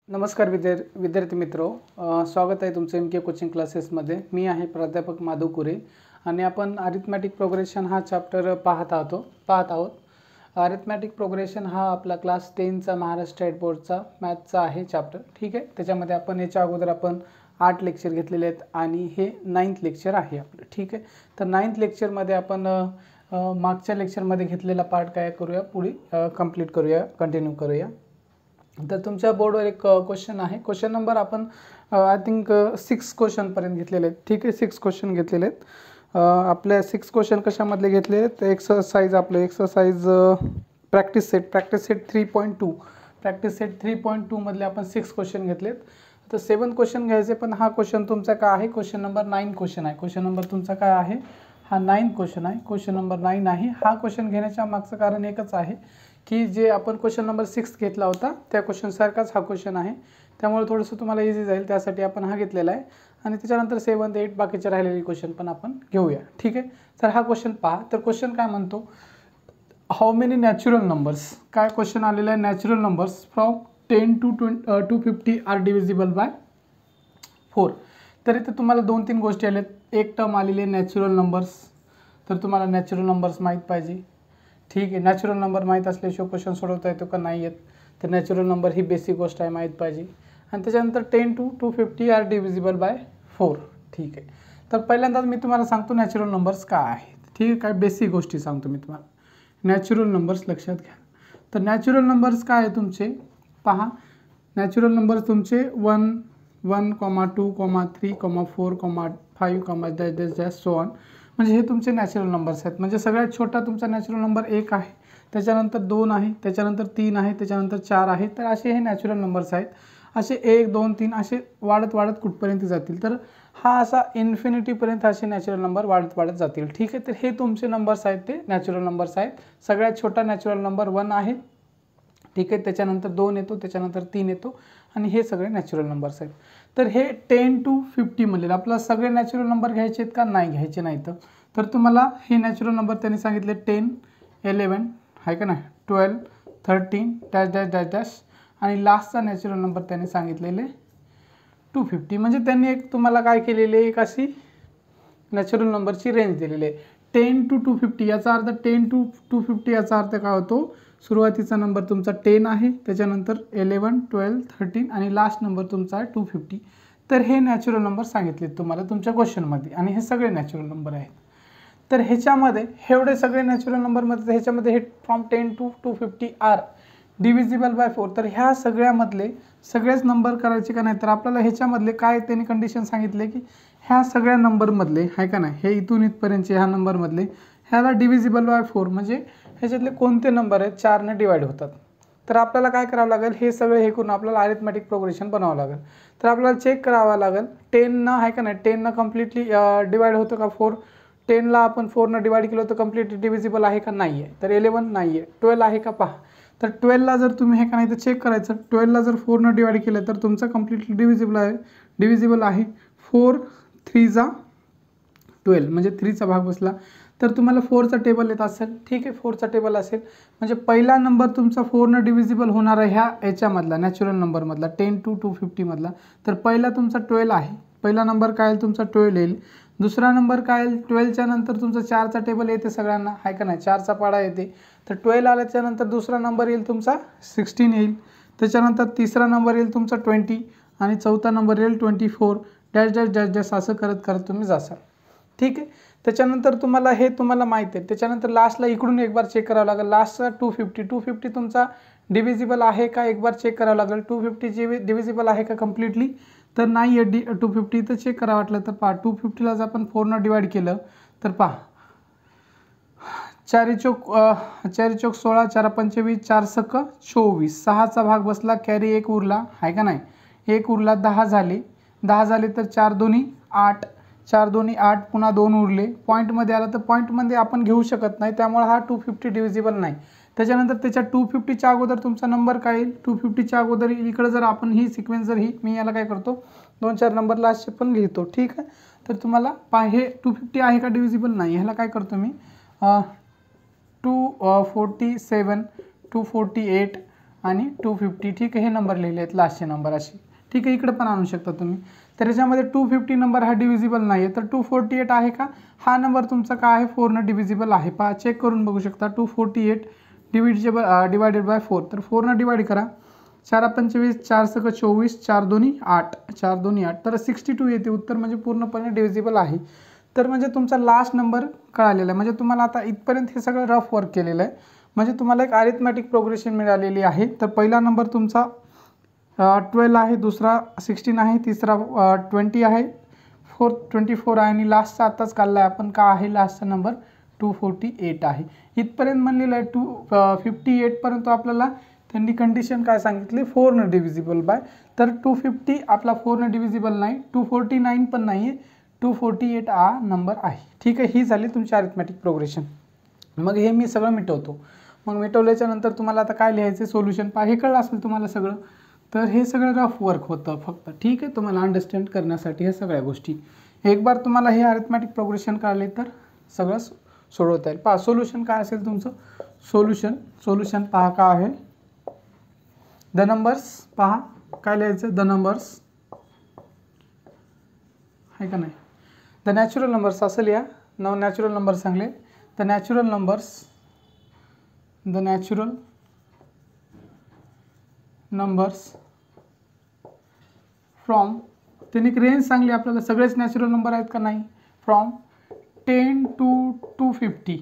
नमस्कार विद्यार्थी मित्रो, स्वागत आहे तुमचं एम के कोचिंग क्लासेसमध्ये। मी आहे प्राध्यापक माधव कुरे आणि आपण अरिथमॅटिक प्रोग्रेशन हा चॅप्टर पाहत आहोत। अरिथमॅटिक प्रोग्रेशन हा आपला क्लास 10चा महाराष्ट्र स्टेट बोर्डचा मॅथचा आहे चॅप्टर, ठीक आहे। त्याच्यामध्ये आपण याच्या अगोदर 8 लेक्चर घेतलेले आहेत आणि हे 9th लेक्चर आहे आपलं, ठीक आहे। तर 9th लेक्चरमध्ये आपण मागच्या लेक्चरमध्ये घेतलेला पार्ट काय करूया, पुढे कंटिन्यू करूया। तर तुमच्या बोर्डवर एक क्वेश्चन आहे, क्वेश्चन नंबर आपण आय थिंक 6 क्वेश्चन पर्यंत घेतलेले आहेत, ठीक आहे। 6 क्वेश्चन घेतलेले आहेत। आपले 6 क्वेश्चन कशामधले घेतले आहेत, एक्सरसाइज प्रॅक्टिस सेट 3.2 मधले आपण 6 क्वेश्चन घेतलेत। तर 7 क्वेश्चन घ्यायचे, पण हा क्वेश्चन तुमचा काय आहे, क्वेश्चन नंबर 9 क्वेश्चन आहे। क्वेश्चन नंबर तुमचा काय आहे, हा 9 क्वेश्चन आहे, क्वेश्चन नंबर 9 आहे। हा क्वेश्चन घेण्याच्या मागचं कारण एकच आहे की जे आपण क्वेश्चन नंबर 6 घेतला होता त्या क्वेश्चन सारखाच हा क्वेश्चन आहे, त्यामुळे थोडंसं तुम्हाला इझी जाईल, त्यासाठी आपण हा घेतलेला आहे। आणि त्याच्यानंतर 7, 8 बाकीचे राहिलेले क्वेश्चन पण आपण घेऊया, ठीक आहे। तर हा क्वेश्चन पहा। तर क्वेश्चन काय म्हणतो, हाऊ मेनी नॅचरल नंबर्स, काय क्वेश्चन आलेला आहे, natural numbers from 10 to 250 are divisible by 4। तर इथे तुम्हाला 2-3 गोष्टी आल्यात। एक टर्म आलेली आहे नॅचरल नंबर्स, तर तुम्हाला नॅचरल नंबर्स माहीत पाहिजे, ठीक आहे। नॅचरल नंबर माहीत असल्याशिवाय क्वेश्चन सोडवता येतो का, नाही येत। तर नॅचरल नंबर ही बेसिक गोष्ट आहे, माहीत पाहिजे। आणि त्याच्यानंतर 10 to 250 आर डिव्हिजिबल बाय 4, ठीक आहे। तर पहिल्यांदाच मी तुम्हाला सांगतो नॅचरल नंबर्स काय आहेत, ठीक आहे। काय बेसिक गोष्टी सांगतो मी तुम्हाला, नॅचरल नंबर्स लक्षात घ्या। तर नॅचरल नंबर्स काय आहे तुमचे, पहा। नॅचरल नंबर्स तुमचे 1, 1, 2, 3, 4, 5, सो ऑन, म्हणजे हे तुमचे नॅचरल नंबर्स आहेत। म्हणजे सगळ्यात छोटा तुमचा नॅचरल नंबर 1 आहे, त्याच्यानंतर 2 आहे, त्याच्यानंतर 3 आहे, त्याच्यानंतर 4 आहे। तर असे हे नॅचरल नंबर्स आहेत। असे 1, 2, 3 असे वाढत कुठपर्यंत जातील, तर हा असा इन्फिनिटीपर्यंत असे नॅचरल नंबर वाढत जातील, ठीक आहे। तर हे तुमचे नंबर्स आहेत, ते नॅचरल नंबर्स आहेत। सगळ्यात छोटा नॅचरल नंबर 1 आहे, ठीक आहे। त्याच्यानंतर 2 येतो, त्याच्यानंतर 3 येतो, आणि हे सगळे नॅचरल नंबर्स आहेत। तर हे 10 to 50 मधले आपल्याला सगळे नॅचरल नंबर घ्यायचे आहेत का, नाही घ्यायचे नाहीत। तर तुम्हाला हे नॅचरल नंबर त्यांनी सांगितले 10, 11 आहे का नाही, 12, 13 डॅश डॅश डॅश डॅश, आणि लास्टचा नॅचरल नंबर त्यांनी सांगितलेले 250। म्हणजे त्यांनी एक तुम्हाला काय केलेले, एक अशी नॅचरल नंबरची रेंज दिलेली आहे 10 to 250। याचा अर्थ 10 to 250 याचा अर्थ काय होतो, सुरुवातीचा नंबर तुमचा 10 आहे, त्याच्यानंतर 11, 12, 13 आणि लास्ट नंबर तुमचा आहे 250। तर हे नॅचरल नंबर सांगितले तुम्हाला तुमच्या क्वेश्चनमध्ये, आणि हे सगळे नॅचरल नंबर आहेत। तर ह्याच्यामध्ये एवढे सगळे नॅचरल नंबरमध्ये ह्याच्यामध्ये हे from 10 to 250 are divisible by 4। तर ह्या सगळ्यामधले सगळेच नंबर करायचे का नाही, तर आपल्याला ह्याच्यामधले काय त्यांनी कंडिशन सांगितले की ह्या सगळ्या नंबरमधले आहे का नाही, हे इथून इथपर्यंतचे ह्या नंबरमधले ह्याला डिव्हिजिबल बाय 4 म्हणजे ह्याच्यातले कोणते नंबर आहेत 4ने डिवाइड होतात। तर आपल्याला काय करावं लागेल, हे सगळे हे करून आपल्याला अरिथमॅटिक प्रोग्रेशन बनावं लागेल। तर आपल्याला चेक करावं लागेल 10 आहे का नाही, 10 कम्प्लिटली डिवाइड होतं का 4, 10ला आपण 4 डिवाइड केलं तर कम्प्लिटली डिव्हिजिबल आहे का, नाही आहे। तर 11 नाही आहे, 12 आहे का पहा। तर 12ला जर तुम्ही हे का नाही तर चेक करायचं, 12ला जर 4 डिवाइड केलं तर तुमचं कम्प्लिटली डिव्हिजिबल आहे। 4 3 जा 12 म्हणजे 3चा भाग बसला। तर तुम्हाला 4चा टेबल येत असेल, ठीक आहे। 4चा टेबल असेल म्हणजे पहिला नंबर तुमचा 4 डिव्हिजिबल होणार आहे ह्याच्यामधला नॅचरल नंबरमधला 10 to 250 मधला। तर पहिला तुमचा 12 आहे, पहिला नंबर काय येईल तुमचा 12 येईल। दुसरा नंबर काय येईल, 12च्या नंतर तुमचा 4चा टेबल येते सगळ्यांना, आहे का नाही, 4चा पाडा येते। तर 12 आल्याच्यानंतर दुसरा नंबर येईल तुमचा 16 येईल, त्याच्यानंतर तिसरा नंबर येईल तुमचा 20, आणि चौथा नंबर येईल 24 डॅश डॅश डॅश डॅश, असं करत तुम्ही जासाल, ठीक आहे। त्याच्यानंतर तुम्हाला हे तुम्हाला माहीत आहे। त्याच्यानंतर लास्टला इकडून एक बार चेक करावं लागेल, लास्टचा 250 तुमचा डिव्हिजिबल आहे का एक बार चेक करावं लागेल। 250 डिव्हिजिबल आहे का कम्प्लिटली, तर नाही आहे 250, तर चेक करावं वाटलं तर पहा 250ला जर आपण 4 डिवाइड केलं तर पहा 4 चोक 16, 4 25, 4 सक 24, 6चा भाग बसला, कॅरी 1 उरला, आहे का नाही, 1 उरला, 10 झाले, 10 झाले तर 4 दोन्ही 8, 4 दोन्ही 8, पुन्हा 2 उरले। पॉईंटमध्ये आला तर पॉईंटमध्ये आपण घेऊ शकत नाही, त्यामुळे हा 250 डिव्हिजिबल नाही। त्याच्यानंतर त्याच्या 250च्या अगोदर तुमचा नंबर काय येईल, 250च्या अगोदर इकडे जर आपण ही सिक्वेन्स जर ही मी याला काय करतो 2-4 नंबर लास्टचे पण लिहितो, ठीक आहे। तर तुम्हाला हे 250 आहे का डिव्हिजिबल, नाही। ह्याला काय करतो मी 247, 248, आणि 250, ठीक आहे. हे नंबर लिहिले आहेत लास्टचे नंबर असे, ठीक आहे. इकडे पण आणू शकता तुम्ही. तर याच्यामध्ये 250 नंबर हा डिव्हिजिबल नाही आहे, तर 248 आहे का, हा नंबर तुमचा काय आहे 4 न डिव्हिजिबल आहे. पहा चेक करून बघू शकता. 248 डिवायडेड बाय 4, तर 4 न डिवाइड करा. 4 25, 4 सक 24, 4 दोन्ही 8, 4 दोन्ही 8, तर 62 येते उत्तर, म्हणजे पूर्णपणे डिव्हिजिबल आहे. तर म्हणजे तुमचा लास्ट नंबर कळालेला आहे. म्हणजे तुम्हाला आता इथपर्यंत हे सगळं रफ वर्क केलेलं आहे, म्हणजे तुम्हाला एक अरिथमॅटिक प्रोग्रेशन मिळालेली आहे. तर पहिला नंबर तुमचा 12 आहे, दुसरा 16 आहे, तिसरा 20 आहे, फोर्थ 24 आहे आणि लास्टचा आत्ताच काढला आहे आपण, का आहे लास्टचा नंबर 248 आहे. इथपर्यंत म्हणलेलं आहे 258 पर्यंत आपल्याला त्यांनी कंडिशन काय सांगितली, 4 न डिव्हिजिबल बाय. तर 250 आपला 4 न डिव्हिजिबल नाही, 249 पण नाही आहे, 248 हा नंबर आहे, ठीक आहे. ही झाली तुमची अरिथमॅटिक प्रोग्रेशन. मग हे मी सगळं मिटवतो. मग मिटवल्याच्या नंतर तुम्हाला आता काय लिहायचं, सोल्युशन. पहा हे कळलं असेल तुम्हाला सगळं. तर हे सगळं रफ वर्क होतं फक्त, ठीक आहे, तुम्हाला अंडरस्टँड करण्यासाठी. ह्या सगळ्या गोष्टी एक बार तुम्हाला हे अरिथमॅटिक प्रोग्रेशन कळले तर सगळं सोडवता येईल. पहा सोल्युशन काय असेल तुमचं, सोल्युशन पहा काय आहे, द नंबर्स. पहा काय लिहायचं, द नंबर्स आहे का नाही, द नॅचरल नंबर्स असं लिहा. नॅचरल नंबर सांगले, द नॅचरल नंबर्स फ्रॉम, त्यांनी एक रेंज सांगली आपल्याला, सगळेच नॅचरल नंबर आहेत का नाही, फ्रॉम 10 to 250,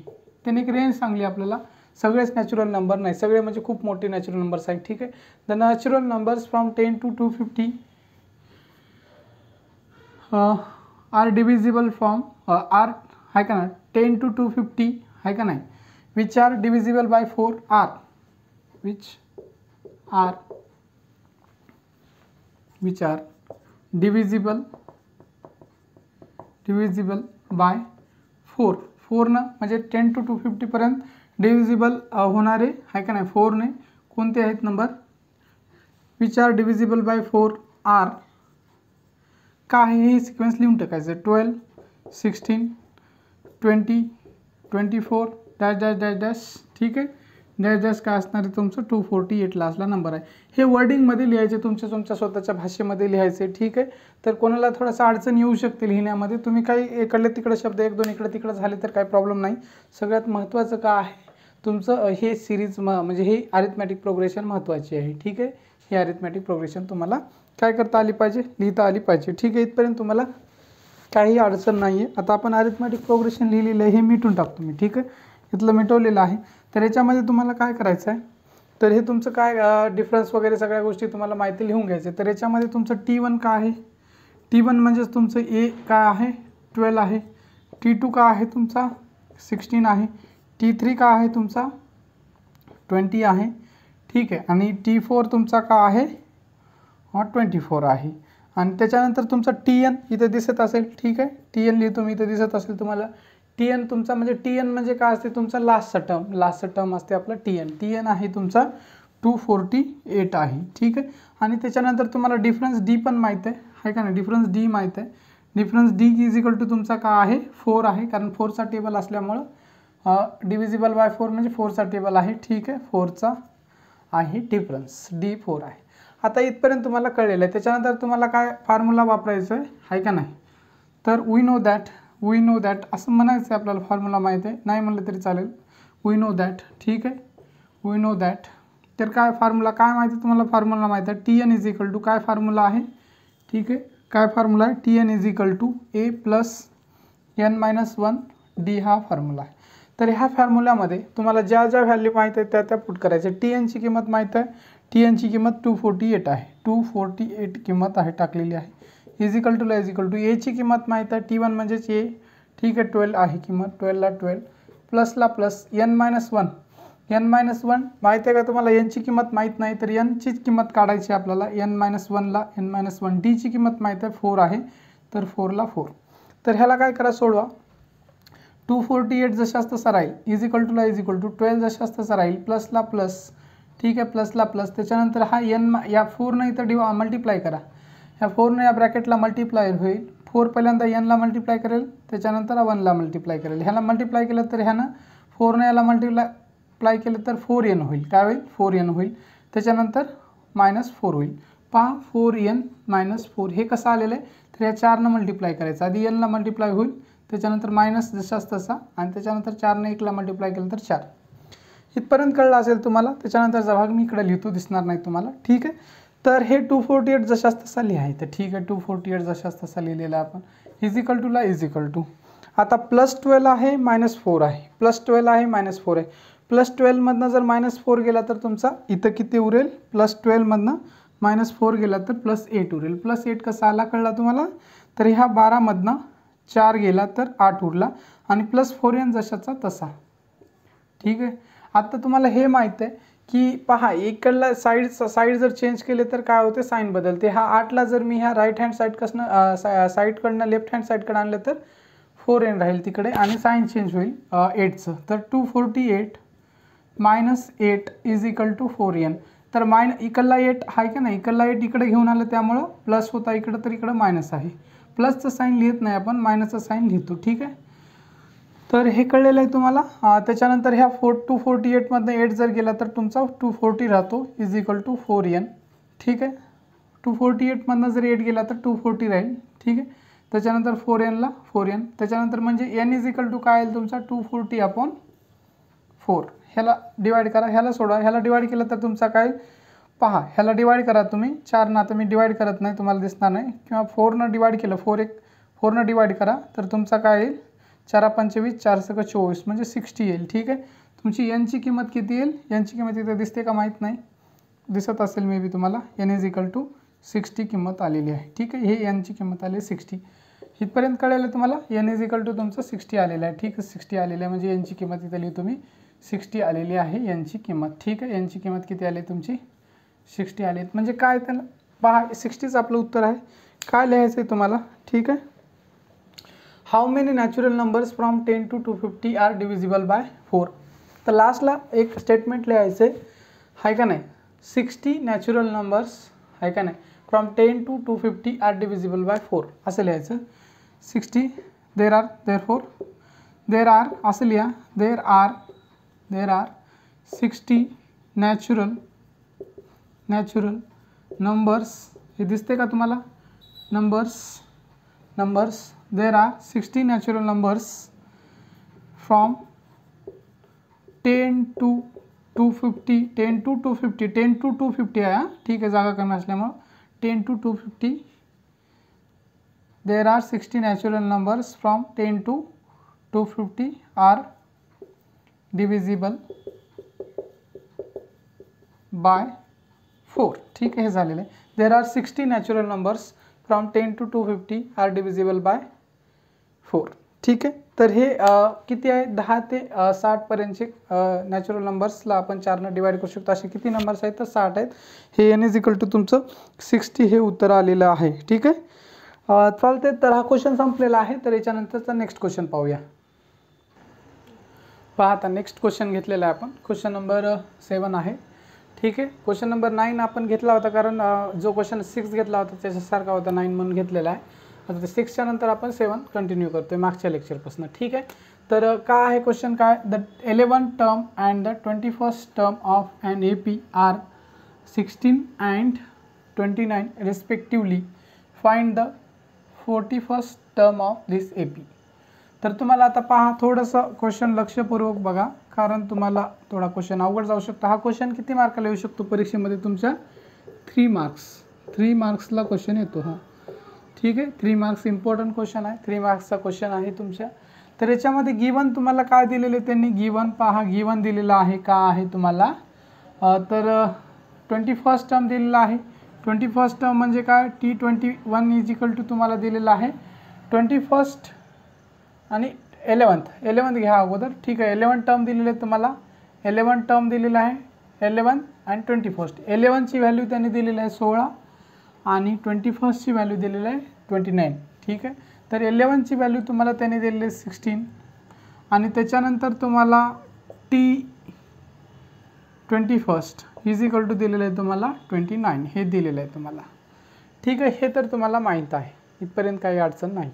त्यांनी एक रेंज सांगली आपल्याला. सगळेच नॅचरल नंबर नाही, सगळे म्हणजे खूप मोठे नॅचरल नंबर्स आहेत, ठीक आहे. The natural numbers from 10 to 250 are divisible from are आहे का नाही, 10 to 250 आहे का नाही, which are divisible by 4 are, which are divisible by 4. 4 न म्हणजे 10 to 250 पर्यंत डिव्हिजिबल होणारे आहे का नाही 4 ने, कोणते आहेत number, which are divisible by 4 are. का आहे हे सिक्वेन्स लिहून टाकायचं, 12, 16, 20, 24 डॅश डॅश डॅश डॅश, ठीक आहे. डॅश डॅश काय असणार आहे तुमचं 248 लास्टला नंबर आहे. हे वर्डिंगमध्ये लिहायचे, तुमच्या स्वतःच्या भाषेमध्ये लिहायचे, ठीक आहे. तर कोणाला थोडासा अडचण येऊ शकते लिहिण्यामध्ये, तुम्ही काही इकडले तिकडे शब्द 1-2 इकडे तिकडे झाले तर काही प्रॉब्लेम नाही. सगळ्यात महत्त्वाचं का आहे तुमचं हे सिरीज म्हणजे हे अरिथमॅटिक प्रोग्रेशन महत्त्वाची आहे, ठीक आहे. हे अरिथमॅटिक प्रोग्रेशन तुम्हाला काय करता आली पाहिजे, लिहिता आली पाहिजे, ठीक आहे. इथपर्यंत तुम्हाला काही अडचण नाही आहे. आता आपण अरिथमॅटिक प्रोग्रेशन लिहिलेलं आहे हे मिटून टाकतो मी, ठीक आहे. इथलं मिटवलेलं आहे. तर याच्यामध्ये तुम्हाला काय करायचं आहे, तर हे तुमचं काय डिफरन्स वगैरे सगळ्या गोष्टी तुम्हाला माहिती लिहून घ्यायचे. तर याच्यामध्ये तुमचं T1 काय आहे, T1 म्हणजेच तुमचं ए काय आहे 12 आहे, T2 का आहे तुमचा 16 आहे, T3 का आहे तुमचा 20 आहे, ठीक आहे. आणि T4 तुमचा का आहे 24 आहे. आणि त्याच्यानंतर तुमचा TN इथे दिसत असेल, ठीक आहे. TN लिहितो मी, इथे दिसत असेल तुम्हाला. TN तुमचा म्हणजे TN म्हणजे काय असते तुमचा लास्टचा टर्म असते आपला TN आहे तुमचा 248 आहे, ठीक आहे. आणि त्याच्यानंतर तुम्हाला डिफरन्स D पण माहीत आहे का नाही, डिफरन्स D माहीत आहे. Difference D is equal to तुमचा का आहे 4 आहे, कारण 4चा टेबल असल्यामुळं डिव्हिजिबल बाय 4 म्हणजे 4चा टेबल आहे, ठीक आहे. 4चा आहे डिफरन्स, D 4 आहे. आता इथपर्यंत तुम्हाला कळलेलं आहे. त्याच्यानंतर तुम्हाला काय फॉर्म्युला वापरायचं आहे का नाही, तर वी नो दॅट असं म्हणायचं आहे आपल्याला. फॉर्म्युला माहीत आहे, नाही म्हणलं तरी चालेल. वी नो दॅट, ठीक आहे. वी नो दॅट, तर काय फॉर्म्युला काय माहिती आहे तुम्हाला, फॉर्म्युला माहीत आहे. TN इज इक्वल टू काय फॉर्म्युला आहे, ठीक आहे. काय फॉर्म्युला आहे, TN is equal to A plus n-1 D हा फॉर्म्युला आहे. तर ह्या फॉर्म्युल्यामध्ये तुम्हाला ज्या व्हॅल्यू माहीत आहे त्या पुट करायच्या. TNची किंमत माहीत आहे, TNची किंमत 248 आहे, 248 किंमत आहे टाकलेली आहे. इज इक्वल टू एची किंमत माहीत आहे, T1 म्हणजेच ए, ठीक आहे. 12 आहे किंमत, 12ला 12 प्लसला प्लस n-1 माहीत आहे का तुम्हाला, यांची किंमत माहीत नाही तर यांचीच किंमत काढायची आपल्याला. n-1ला n-1 Dची किंमत माहीत आहे 4 आहे, तर 4ला 4. तर ह्याला काय करा, सोडवा. 248 जशाच तसा राहील, इज इक्वल टू 12 जशाच तसा राहील, प्लसला प्लस, ठीक आहे. प्लसला प्लस, त्याच्यानंतर हा या 4ने इथं मल्टिप्लाय करा. ह्या 4ने या ब्रॅकेटला मल्टिप्लाय होईल. 4 पहिल्यांदा nला मल्टिप्लाय करेल, त्याच्यानंतर 1ला मल्टिप्लाय करेल. ह्याला मल्टिप्लाय केलं तर ह्यानं 4ने याला मल्टिप्लाय केलं तर 4n होईल. काय होईल 4n होईल. त्याच्यानंतर -4 होईल. पहा 4n-4 हे कसं आलेलं आहे, तर या 4 मल्टिप्लाय करायचं. आधी n ला मल्टिप्लाय होईल, त्याच्यानंतर मायनस जसाच तसा, आणि त्याच्यानंतर 4 1 ला मल्टिप्लाय केलं तर 4. इथपर्यंत कळलं असेल तुम्हाला. त्याच्यानंतरचा भाग मी इकडे लिहितो, दिसणार नाही तुम्हाला. ठीक आहे. तर हे 248 जशाच तसा लिहायचं. ठीक आहे. 248 जशाच तसा लिहिलेला आपण. इजिकल टू ला इजिकल टू. आता +12 आहे -4 आहे, +12 आहे -4 आहे. +12 मधनं जर -4 गेला तर तुमचा इथं किती उरेल, +12 मधनं -4 गेला तर +8 उरेल. +8 कसा आला कळला तुम्हाला. तर ह्या 12 मधनं 4 गेला तर 8 उरला, आणि +4n जशाचा तसा. ठीक आहे. आता तुम्हाला हे माहीत आहे की पहा, इकडला साईड जर चेंज केले तर काय होते, साईन बदलते. हा 8ला जर मी ह्या राईट हँड साईडकडनं लेफ्ट हँड साईडकडे आणलं तर 4n राहील तिकडे, आणि साईन चेंज होईल 8चं. तर 248 - 8 = 4n. तर इकडला 8 आहे का नाही, इकडला 8 इकडे घेऊन आलं, त्यामुळं प्लस होता इकडं, तर इकडं मायनस आहे. प्लसचं साईन लिहित नाही आपण, मायनसचं साईन लिहितो. ठीक आहे. तर हे कळलेलं आहे तुम्हाला. त्याच्यानंतर ह्या 248 मधनं 8 जर गेला तर तुमचा 240 राहतो, = 4n. ठीक आहे. 248 मधनं जर 8 गेला तर 240 राहील. ठीक आहे. त्याच्यानंतर 4n ला 4n. त्याच्यानंतर म्हणजे n = काय येईल तुमचा, 240/4. ह्याला डिवाइड करा, ह्याला सोडा, ह्याला डिवाइड केलं तर तुमचा काय, पहा ह्याला डिवाइड करा तुम्ही. 4 आता मी डिवाइड करत नाही, तुम्हाला दिसणार नाही. किंवा 4 डिवाइड केलं, 4 डिवाइड करा, तर तुमचा काय येईल, 4 25, 4 24, म्हणजे 60 येईल. ठीक आहे. तुमची n ची किंमत किती येईल, n ची किंमत इथे दिसते का माहीत नाही, दिसत असेल मे बी तुम्हाला. n = 60 किंमत आलेली आहे. ठीक आहे. हे n ची किंमत आली 60. इथपर्यंत कळलं तुम्हाला. n = तुमचं 60 आलेलं आहे. ठीक आहे. 60 आलेलं आहे, म्हणजे n ची किंमत इथे लिहितो मी, 60 आलेली आहे n ची किंमत. ठीक आहे. n ची किंमत किती आली तुमची, 60 आली. म्हणजे काय, त्याला पहा 60च आपलं उत्तर आहे. काय लिहायचं आहे तुम्हाला. ठीक आहे. How many natural numbers from 10 to 250 are divisible by 4. तर लास्टला एक स्टेटमेंट लिहायचं आहे का नाही, 60 नॅचरल नंबर्स आहे का नाही, from 10 to 250 are divisible by 4 असं लिहायचं. 60 देर आर असं लिहा, देर आर 60 नॅचरल नंबर्स. हे दिसते का तुम्हाला, numbers there are 60 natural numbers from 10 to 250. 10 to 250 आहे. ठीक आहे. जागा कमी असल्यामुळं 10 to 250. there are 60 natural numbers from 10 to 250 are divisible by 4. ठीक आहे. हे झालेलं आहे. there are 60 natural numbers from 10 to 250 are divisible by 4. ठीक आहे. तर हे किती आहे, 10 ते 60 पर्यंतचे नॅचरल नंबर्सला आपण 4ने डिवाइड करू शकतो. असे किती नंबर्स आहेत, तर 60 आहेत. हे n = तुमचं 60 हे उत्तर आलेलं आहे. ठीक आहे. चालते. तर हा क्वेश्चन संपलेला आहे. तर याच्यानंतरचा नेक्स्ट क्वेश्चन पाहूया. पहा आता नेक्स्ट क्वेश्चन घेतलेला आहे आपण. क्वेश्चन नंबर 7 आहे. ठीक आहे. क्वेश्चन नंबर 9 आपण घेतला होता, कारण जो क्वेश्चन 6 घेतला होता त्याच्यासारखा होता, 9 म्हणून घेतलेला आहे. आता ते 6च्या नंतर आपण 7 कंटिन्यू करतोय मागच्या लेक्चरपासून. ठीक आहे. तर काय आहे क्वेश्चन, काय, the 11th term and the 21st term of an AP are 16 and 29 respectively. Find the 41st term of this AP. तर तुम्हाला आता पहा, थोडंसं क्वेश्चन लक्षपूर्वक बघा, कारण तुम्हाला थोडा क्वेश्चन अवघड जाऊ शकतो. हा क्वेश्चन किती मार्काला येऊ शकतो परीक्षेमध्ये तुमच्या, 3 मार्क्स. 3 मार्क्सला क्वेश्चन येतो हा. ठीक आहे. 3 मार्क्स इम्पॉर्टंट क्वेश्चन आहे. 3 मार्क्सचा क्वेश्चन आहे तुमच्या. तर याच्यामध्ये गिवन तुम्हाला काय दिलेले, त्यांनी गिवन पहा, गिवन दिलेला आहे का आहे तुम्हाला, तर 21st टर्म दिलेला आहे. 21st टर्म म्हणजे काय, T21 = तुम्हाला दिलेला आहे 21st आणि 11th घ्या अगोदर. ठीक आहे. 11th टर्म दिलेले आहे तुम्हाला, 11th टर्म दिलेला आहे, 11 आणि 21st. 11 ची व्हॅल्यू त्यांनी दिलेली आहे 16 आणि 21st ची व्हॅल्यू दिलेली आहे 29. ठीक आहे. तर 11 ची व्हॅल्यू तुम्हाला त्यांनी दिलेली आहे 16, आणि त्याच्यानंतर तुम्हाला T21 = दिलेलं आहे तुम्हाला 29. हे दिलेलं आहे तुम्हाला. ठीक आहे. हे तर तुम्हाला माहीत आहे, इथपर्यंत काही अडचण नाही.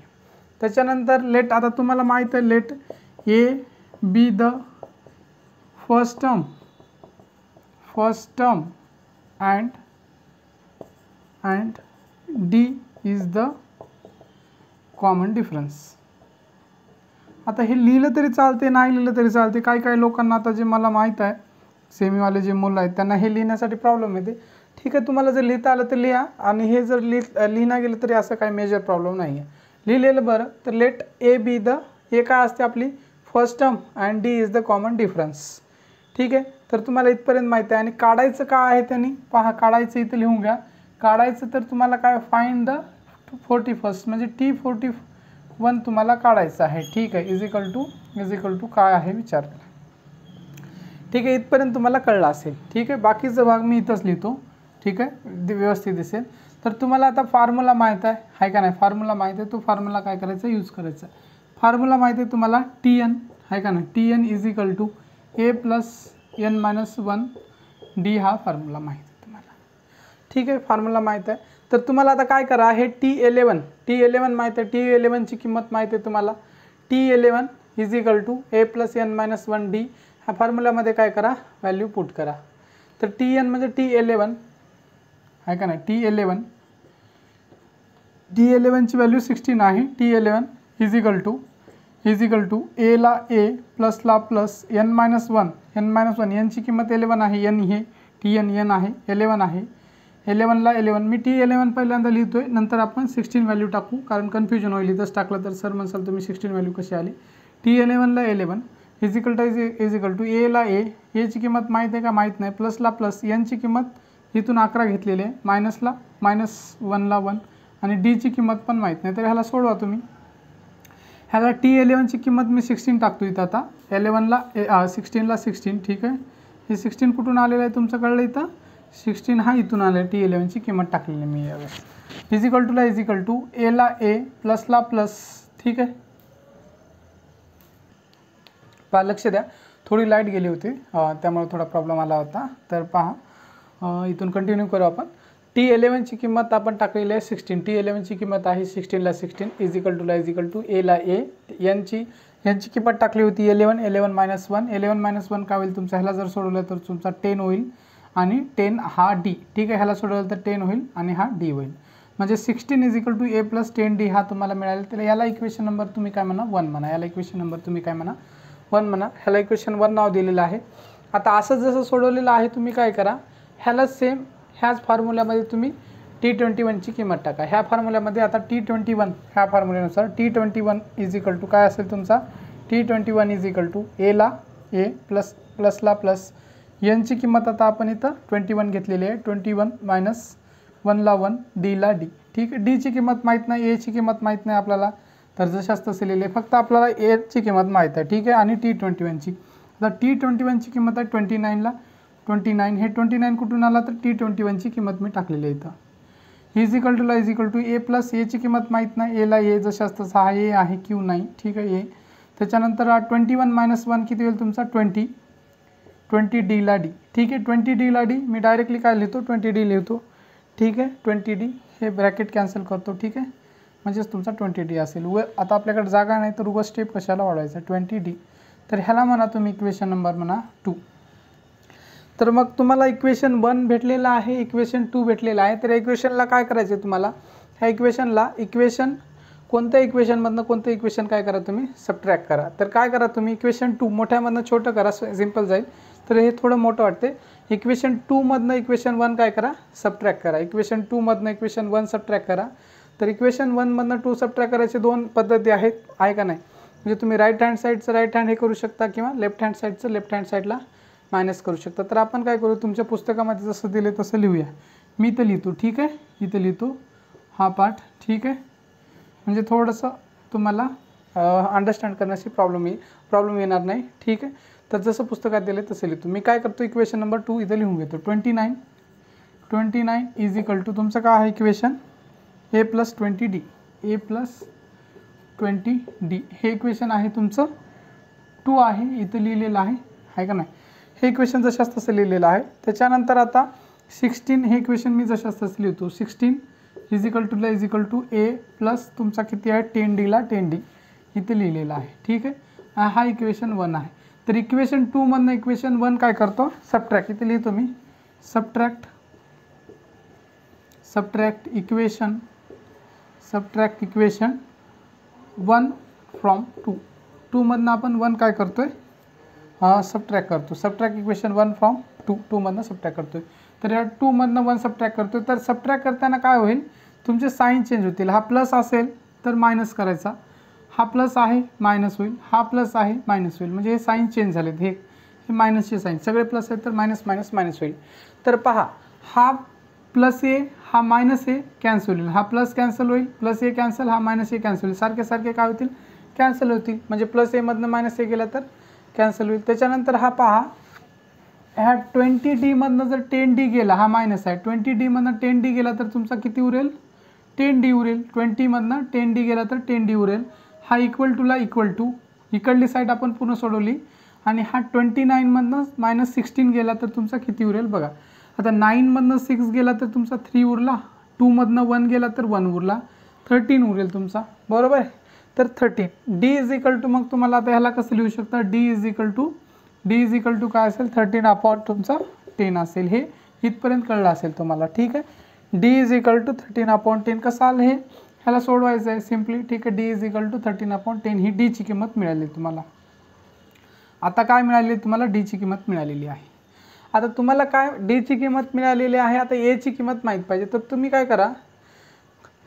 त्याच्यानंतर लेट, आता तुम्हाला माहीत आहे, let A be the first term and D is the common difference. आता हे लिहिलं तरी चालते, नाही लिहिलं तरी चालते. काही लोकांना आता जे मला माहीत आहे सेमीवाले जे मुलं आहेत त्यांना हे लिहिण्यासाठी प्रॉब्लेम येते. ठीक आहे, तुम्हाला जर लिहिता आलं तर लिहा, आणि हे जर लिहिणं गेलं तरी असं काही मेजर प्रॉब्लेम नाही आहे. लिहिलेलं बरं. तर लेट ए बी द, ए काय असते आपली first term and D is the common difference. ठीक आहे, तर तुम्हाला इथपर्यंत माहिती आहे. आणि काढायचं काय आहे त्यांनी पहा, काढायचं इथं लिहून घ्या. काढायचं तर तुम्हाला काय फाइंड द 41st म्हणजे T41 तुम्हाला काढायचं आहे. ठीक आहे, इज इक्वल टू काय आहे विचारलं. ठीक आहे, इथपर्यंत तुम्हाला कळलं असेल. ठीक आहे, बाकीचा भाग मी इथंच लिहितो. ठीक आहे, व्यवस्थित दिसेल. तर तुम्हाला आता फॉर्म्युला माहीत आहे का नाही, फॉर्म्युला माहीत आहे. तो फॉर्म्युला काय करायचा, यूज करायचा. फॉर्म्युला माहीत आहे तुम्हाला TN आहे का नाही, TN is equal to A + n-1 D हा फॉर्म्युला माहीत आहे तुम्हाला. ठीक आहे, फॉर्म्युला माहीत आहे. तर तुम्हाला आता काय करा, हे T11 माहीत आहे. T11ची किंमत माहीत आहे तुम्हाला. T11 is equal to A + n-1 D ह्या फॉर्म्युल्यामध्ये काय करा, व्हॅल्यू पुट करा. तर TN म्हणजे T11 आहे का नाही, T11ची व्हॅल्यू 16 आहे. T11 is equal to A ला A प्लसला प्लस n-1 यांची किंमत 11 आहे. n हे TN n आहे, 11 आहे. 11ला 11 मी T11 पहिल्यांदा लिहितोय, नंतर आपण 16 व्हॅल्यू टाकू, कारण कन्फ्युजन होईल. इथंच टाकलं तर सर म्हणसाल तुम्ही 16 व्हॅल्यू कशी आली. T11ला 11 इज इक्वल टू ए ला ए, एची किंमत माहीत आहे का, माहीत नाही. प्लसला प्लस यांची किंमत इथून 11 घेतलेली आहे, मायनसला -1ला 1 आणि डीची किंमत पण माहीत नाही. तर ह्याला सोडवा तुम्ही. ह्याला T11ची किंमत मी 16 टाकतो इथं. आता 16ला 16. ठीक आहे, हे 16 कुठून आलेलं आहे तुमचं कळलं. इथं 16 हा इथून आलेला आहे. T11ची किंमत टाकलेली मी यावेळेस. इज इक्वल टू ए ला ए प्लसला प्लस. ठीक आहे, पहा लक्ष द्या, थोडी लाईट गेली होती त्यामुळे थोडा प्रॉब्लेम आला होता. तर पहा इथून कंटिन्यू करू आपण. T11ची किंमत आपण टाकलेली आहे 16. T11ची किंमत आहे 16ला 16 इज इक्वल टू ए ला ए. यांची किंमत टाकली होती 11 -1 11 - 1 काय होईल तुमचा. ह्याला जर सोडवलं तर तुमचा 10 होईल आणि 10 हा D. ठीक आहे, ह्याला सोडवलं तर 10 होईल आणि हा D होईल. म्हणजे 16 is equal to A + 10D हा तुम्हाला मिळाला. तर याला इक्वेशन नंबर तुम्ही काय म्हणा, 1 म्हणा. याला इक्वेशन नंबर तुम्ही काय म्हणा, 1 म्हणा. ह्याला इक्वेशन 1 नाव दिलेलं आहे. आता असं जसं सोडवलेलं आहे तुम्ही काय करा, ह्याला सेम ह्याच फॉर्म्युल्यामध्ये तुम्ही T21ची किंमत टाका. ह्या फॉर्म्युल्यामध्ये आता T21 ह्या फॉर्म्युल्यानुसार T21 इज इक्वल टू काय असेल तुमचा, T21 इज इक्वल टू ए ला ए प्लसला प्लस यांची किंमत आता आपण इथं 21 घेतलेली आहे. 21 - 1ला 1 डीला डी. ठीक आहे, डीची किंमत माहीत नाही, एची किंमत माहीत नाही आपल्याला, तर जशाच तसे लिहिले. फक्त आपल्याला एची किंमत माहीत आहे. ठीक आहे, आणि T21ची. आता T21ची किंमत आहे 29ला 29. हे 29 कुठून आला, तर T21ची किंमत मी टाकलेली आहे इथं. Is equal to A plus एची किंमत माहीत नाही, एला ए जशाच तसा हा ए आहे, क्यू नाही. ठीक आहे, ए. त्याच्यानंतर 21 - 1 किती होईल तुमचा 20 डीला डी. ठीक आहे, 20 डीला डी मी डायरेक्टली काय लिहितो, 20 डी लिहितो. ठीक आहे, 20 डी हे ब्रॅकेट कॅन्सल करतो. ठीक आहे, म्हणजेच तुमचा 20 डी असेल. आता आपल्याकडे जागा नाही तर उगा स्टेप कशाला वाढवायचा, 20 डी. तर ह्याला म्हणा तुम्ही इक्वेशन नंबर म्हणा 2. तर मग तुम्हाला इक्वेशन 1 भेटलेलं आहे, इक्वेशन 2 भेटलेलं आहे. तर इक्वेशनला काय करायचं आहे तुम्हाला, ह्या इक्वेशन कोणत्या इक्वेशनमधनं कोणतं इक्वेशन काय करा तुम्ही, सबट्रॅक्ट करा. तर काय करा तुम्ही, इक्वेशन 2 मोठ्यामधनं छोटं करा, सिम्पल जाईल. तर हे थोडं मोठं वाटते. इक्वेशन 2 मधनं इक्वेशन 1 काय करा, सबट्रॅक्ट करा. इक्वेशन 2 मधनं इक्वेशन 1 सबट्रॅक्ट करा. तर इक्वेशन 1 मधनं 2 सबट्रॅक्ट करायचे 2 पद्धती आहेत, आहे का नाही. म्हणजे तुम्ही राईट हँड साईडचं राईट हँड हे करू शकता, किंवा लेफ्ट हँड साईडचं लेफ्ट हँड साईडला मायनस करू शकता. तर आपण काय करू, तुमच्या पुस्तकामध्ये जसं दिले तसं लिहूया. मी तर लिहितो. ठीक आहे, इथं लिहितो हा पार्ट. ठीक आहे, म्हणजे थोडंसं तुम्हाला अंडरस्टँड करण्याची प्रॉब्लेम येणार नाही. ठीक आहे, तर जसं पुस्तकात दिले तसं लिहितो. मी काय करतो, इक्वेशन नंबर 2 इथं लिहून घेतो. 29 इज इक्वल टू तुमचं काय आहे equation, A + 20D. A + 20D हे इक्वेशन आहे तुमचं 2 आहे, इथं लिहिलेलं आहे का नाही. हे इक्वेशन जशाच तसं लिहिलेलं आहे. त्याच्यानंतर आता 16 हे इक्वेशन मी जशाच तसं लिहितो. 16 is equal to A plus तुमचा किती आहे 10Dला 10D इथे लिहिलेलं आहे. ठीक आहे, हा इक्वेशन 1 आहे. तर इक्वेशन 2 मधनं इक्वेशन 1 काय करतो, सबट्रॅक्ट. इथे लिहितो मी सबट्रॅक्ट सबट्रॅक्ट इक्वेशन 1 फ्रॉम 2. 2 मधनं आपण 1 काय करतोय, सबट्रॅक्ट करतो. सबट्रॅक्ट इक्वेशन 1 फ्रॉम 2, 2 मधनं सबट्रॅक्ट करतोय. तर या 2 मधनं 1 सबट्रॅक्ट करतोय. तर सबट्रॅक्ट करताना काय होईल, तुमचे साईन चेंज होतील. हा प्लस असेल तर मायनस करायचा, हा प्लस आहे मायनस होईल, हा प्लस आहे मायनस होईल. म्हणजे हे साईन चेंज झालेत. हे मायनसचे साईन, सगळे प्लस आहेत तर मायनस मायनस मायनस होईल. तर पहा, हा प्लस ए हा मायनस ए कॅन्सल होईल, हा प्लस कॅन्सल होईल, प्लस ए कॅन्सल, हा मायनस ए कॅन्सल होईल. सारखे सारखे काय होतील, कॅन्सल होतील. म्हणजे प्लस ए मधनं मायनस ए गेला तर कॅन्सल होईल. त्याच्यानंतर हा पहा, ह्या 20D मधनं जर 10D गेला, हा मायनस आहे, 20D मधनं 10D गेला तर तुमचा किती उरेल, 10D उरेल. 20 मधनं 10D गेला तर 10D उरेल. हा इक्वल टूला इक्वल टू, इकडली साईड आपण पूर्ण सोडवली. आणि हा 29 मधनं -16 गेला तर तुमचा किती उरेल बघा. आता 9 मधनं 6 गेला तर तुमचा 3 उरला, 2 मधनं 1 गेला तर 1 उरला, 13 उरेल तुमचा, बरोबर आहे. तर 13 D इज इक्वल टू, मग तुम्हाला आता ह्याला कसं लिहू शकता, D इज इक्वल टू काय असेल, 13 अपॉन तुमचा 10 असेल. हे इथपर्यंत कळलं असेल तुम्हाला, ठीक आहे. D is equal to 13 upon 10 कसं आलं हे, ह्याला सोडवायचं आहे सिम्पली, ठीक आहे. D is equal to 13 upon 10 ही D ची किंमत मिळाली तुम्हाला. आता काय मिळाली तुम्हाला, D ची किंमत मिळालेली आहे. आता तुम्हाला काय D ची किंमत मिळालेली आहे. आता A ची किंमत माहीत पाहिजे, तर तुम्ही काय करा,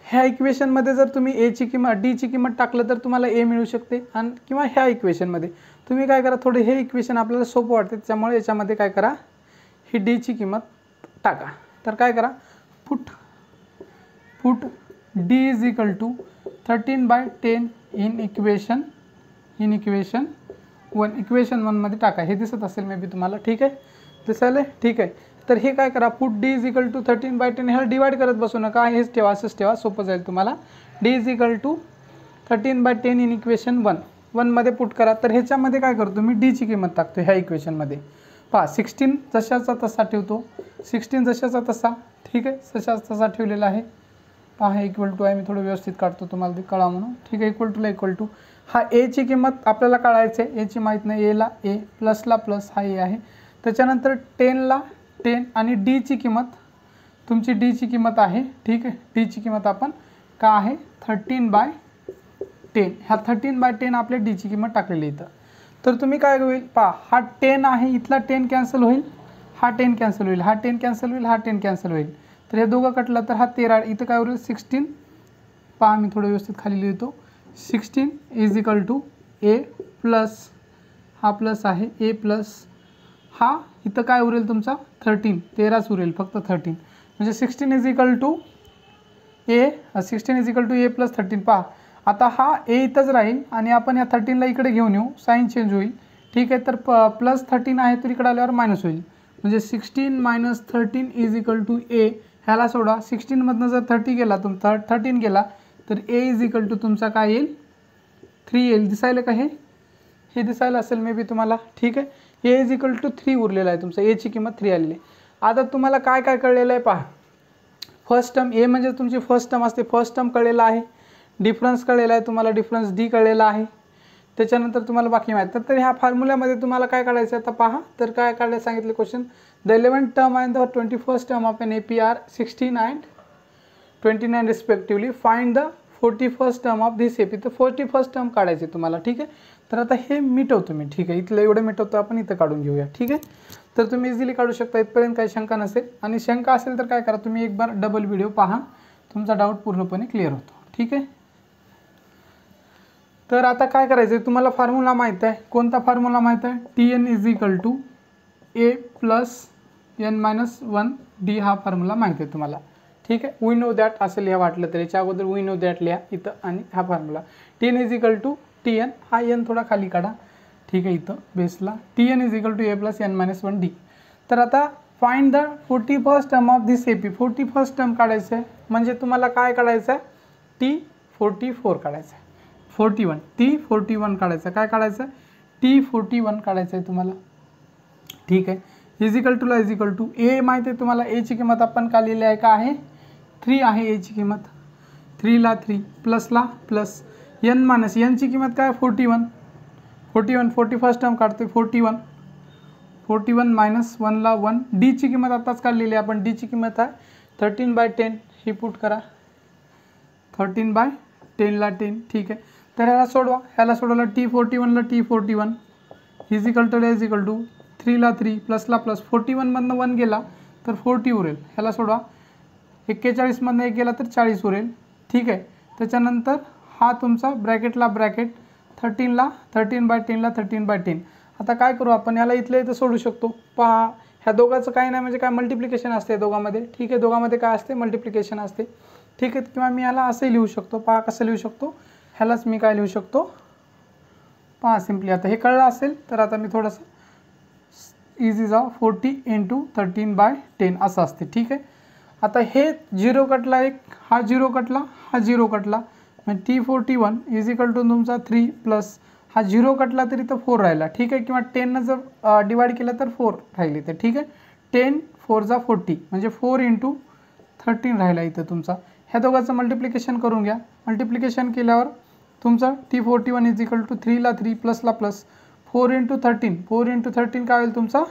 ह्या इक्वेशनमध्ये जर तुम्ही D ची किंमत टाकलं तर तुम्हाला A मिळू शकते. आणि किंवा ह्या इक्वेशनमध्ये तुम्ही काय करा, थोडे हे इक्वेशन आपल्याला सोपं वाटते त्यामुळे याच्यामध्ये काय करा, ही D ची किंमत टाका. तर काय करा, put D is equal to 13/10 in equation 1. Equation 1 मध्ये टाका. हे दिसत असेल मे बी तुम्हाला, ठीक आहे, दिसायला, ठीक आहे. तर हे काय करा, put D is equal to 13/10, ह्याला डिवाइड करत बसू नका, हेच ठेवा, असंच ठेवा, सोपं जाईल तुम्हाला. D is equal to 13/10 in equation 1 मध्ये पुट करा. तर ह्याच्यामध्ये काय करतो मी, D ची किंमत टाकतो ह्या इक्वेशनमध्ये. पहा 16 जशाचा तसा ठेवतो, 16 जशाचा तसा, ठीक आहे, जशाचा तसा ठेवलेला आहे. पहा हे इक्वल टू आहे, मी थोडं व्यवस्थित काढतो तुम्हाला ते कळा म्हणून, ठीक आहे. इक्वल टूला इक्वल टू, हा A ची किंमत आपल्याला काढायची आहे, A ची माहीत नाही, A ला A, प्लसला प्लस, हा A आहे. त्याच्यानंतर 10ला 10 आणि D ची किंमत, तुमची D ची किंमत आहे, ठीक आहे. D ची किंमत आपण का आहे 13/10, ह्या 13/10 आपल्या D ची किंमत टाकलेली इथं. तर तुम्ही काय होईल, पहा हा 10 आहे, इथला 10 कॅन्सल होईल, हा 10 कॅन्सल होईल, हा 10 कॅन्सल होईल, हा 10 कॅन्सल होईल. तर हे दोघं कटलं तर हा 13, इथं काय होईल 16. पहा मी थोडं व्यवस्थित खाली लिहितो, 16 is equal to A plus, हा प्लस आहे A प्लस, हा इथं काय उरेल तुमचा 13, 13च उरेल फक्त 13. म्हणजे 16 is equal to A, 16 is equal to A plus 13. पहा आता हा A इथंच राहील आणि आपण या 13ला इकडे घेऊन येऊ, साईन चेंज होईल, ठीक आहे. तर प्लस 13 आहे तर इकडे आल्यावर मायनस होईल. म्हणजे 16 minus 13 is equal to A. ह्याला सोडा, 16 मधनं जर 30 गेला तुमचा 13 गेला तर A इज इक्वल टू तुमचा काय येईल 3 येईल. दिसायला का हे दिसायला असेल मे बी तुम्हाला, ठीक आहे. A इज इक्वल टू 3 उरलेला आहे तुमचा, A ची किंमत 3 आलेली आहे. आता तुम्हाला काय काय कळलेलं आहे पहा, फर्स्ट टर्म A म्हणजे तुमची फर्स्ट टर्म असते, फर्स्ट टर्म कळलेला आहे, डिफरन्स कळलेला आहे तुम्हाला, डिफरन्स D कळलेला आहे. त्याच्यानंतर तुम्हाला बाकी माहीत. तर ह्या फॉर्म्युल्यामध्ये तुम्हाला काय काढायचं आता पहा, तर काय काढायला सांगितले question, the 11th term and the 21st term of an AP are 16 and 29 respectively, find the 41st term of this AP. तर 41st टर्म काढायचे तुम्हाला, ठीक आहे. तर आता हे मिटवतो मी, ठीक आहे, इथलं एवढं मिटवतो आपण, इथं काढून घेऊया, ठीक आहे. तर तुम्ही इझिली काढू शकता, इथपर्यंत काही शंका नसेल. आणि शंका असेल तर काय करा, तुम्ही एक बार डबल व्हिडिओ पहा, तुमचा डाऊट पूर्णपणे क्लिअर होतो, ठीक आहे. तर आता काय करायचं आहे, तुम्हाला फॉर्म्युला माहीत आहे, कोणता फॉर्म्युला माहीत आहे, TN is equal to A plus N-1D, हा फॉर्म्युला माहीत आहे तुम्हाला, ठीक आहे. वी नो दॅट असं लिहा वाटलं तर, याच्या अगोदर वी नो दॅट लिहा इथं, आणि हा formula TN is equal to TN, is N to खाली काढा, ठीक आहे, इथं बेसला TN is equal to A plus N-1D. तर आता find the 41st term of this AP. 41st term काढायचं आहे, म्हणजे तुम्हाला काय काढायचं आहे, T44 काढायचं आहे, 41 T41 काढायचं, काय काढायचं T41 काढायचं आहे तुम्हाला, ठीक आहे. इज इक्वल टूला इज इक्वल टू A माहिती आहे तुम्हाला, A ची किंमत आपण का लिहिली आहे, का आहे 3 आहे A ची किंमत, 3ला 3 प्लसला प्लस, N मायनस N ची किंमत काय 41, 41st टर्म काढतोय 41 मायनस 1ला 1. D ची किंमत आताच काढलेली आहे आपण, D ची किंमत आहे 13/10, ही पुट करा 13/10ला 10, ठीक आहे. तर ह्याला सोडवा, ह्याला सोडवलं T41ला T41 इजिकल टू 3ला 3 प्लसला प्लस 41मधनं 1 गेला तर 40 उरेल. ह्याला सोडवा 41मधनं 1 गेला तर 40 उरेल, ठीक आहे. त्याच्यानंतर हा तुमचा ब्रॅकेटला ब्रॅकेट 13ला 13/10ला 13/10. आता काय करू आपण, याला इथल्या इथं सोडू शकतो. पहा ह्या दोघांचं काही नाही म्हणजे काय मल्टिप्लिकेशन असते दोघांमध्ये, ठीक आहे. दोघांमध्ये काय असते मल्टिप्लिकेशन असते, ठीक आहे. किंवा मी याला असंही लिहू शकतो. पहा कसं लिहू शकतो, ह्यालाच मी काय लिहू शकतो पहा सिम्पली. आता हे कळलं असेल तर आता मी थोडंसं इझी जाऊ 40 × 13/10 असं असते, ठीक आहे. आता हे 0 कटला, एक हा 0 कटला, हा 0 कटला, म्हणजे T41 इजिकल टू तुमचा 3 प्लस हा 0 कटला तरी तर 4 राहिला, ठीक आहे. किंवा 10नं जर डिवाइड केलं तर 4 राहिली तर, ठीक आहे. 10 4 जा 40 म्हणजे 4 × 13 राहिला इथं तुमचा. ह्या दोघांचं मल्टिप्लिकेशन करून घ्या. मल्टिप्लिकेशन केल्यावर तुमचा T41 इजिकल टू 3ला 3 प्लसला प्लस 4 × 13 4 × 13 काय होईल तुमचा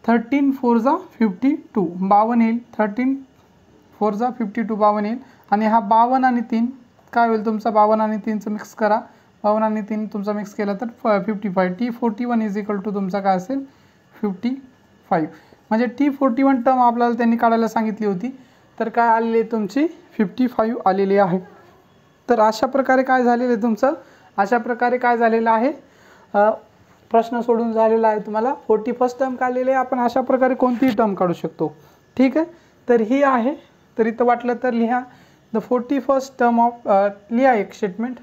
13 4 जा 52 52 येईल. 13 4 जा 52 52 येईल. आणि हा 52 आणि 3 काय होईल तुमचा 52 आणि 3चं मिक्स करा. 52 आणि 3 तुमचा मिक्स केला तर 55. T41 इजिकल टू तुमचा काय असेल 55. म्हणजे T41 टर्म आपल्याला त्यांनी काढायला सांगितली होती, तर काय आलेली आहे तुमची 55 आलेली आहे. तर अशा प्रकारे काय झालेलं आहे तुमचं, अशा प्रकारे काय झालेलं आहे प्रश्न सोडून झालेला आहे. तुम्हाला 41st टर्म काढलेली आहे. आपण अशा प्रकारे कोणतीही टर्म काढू शकतो, ठीक आहे. तर ही आहे, तर इथं वाटलं तर लिहा द 41st टर्म ऑफ लिहा एक statement,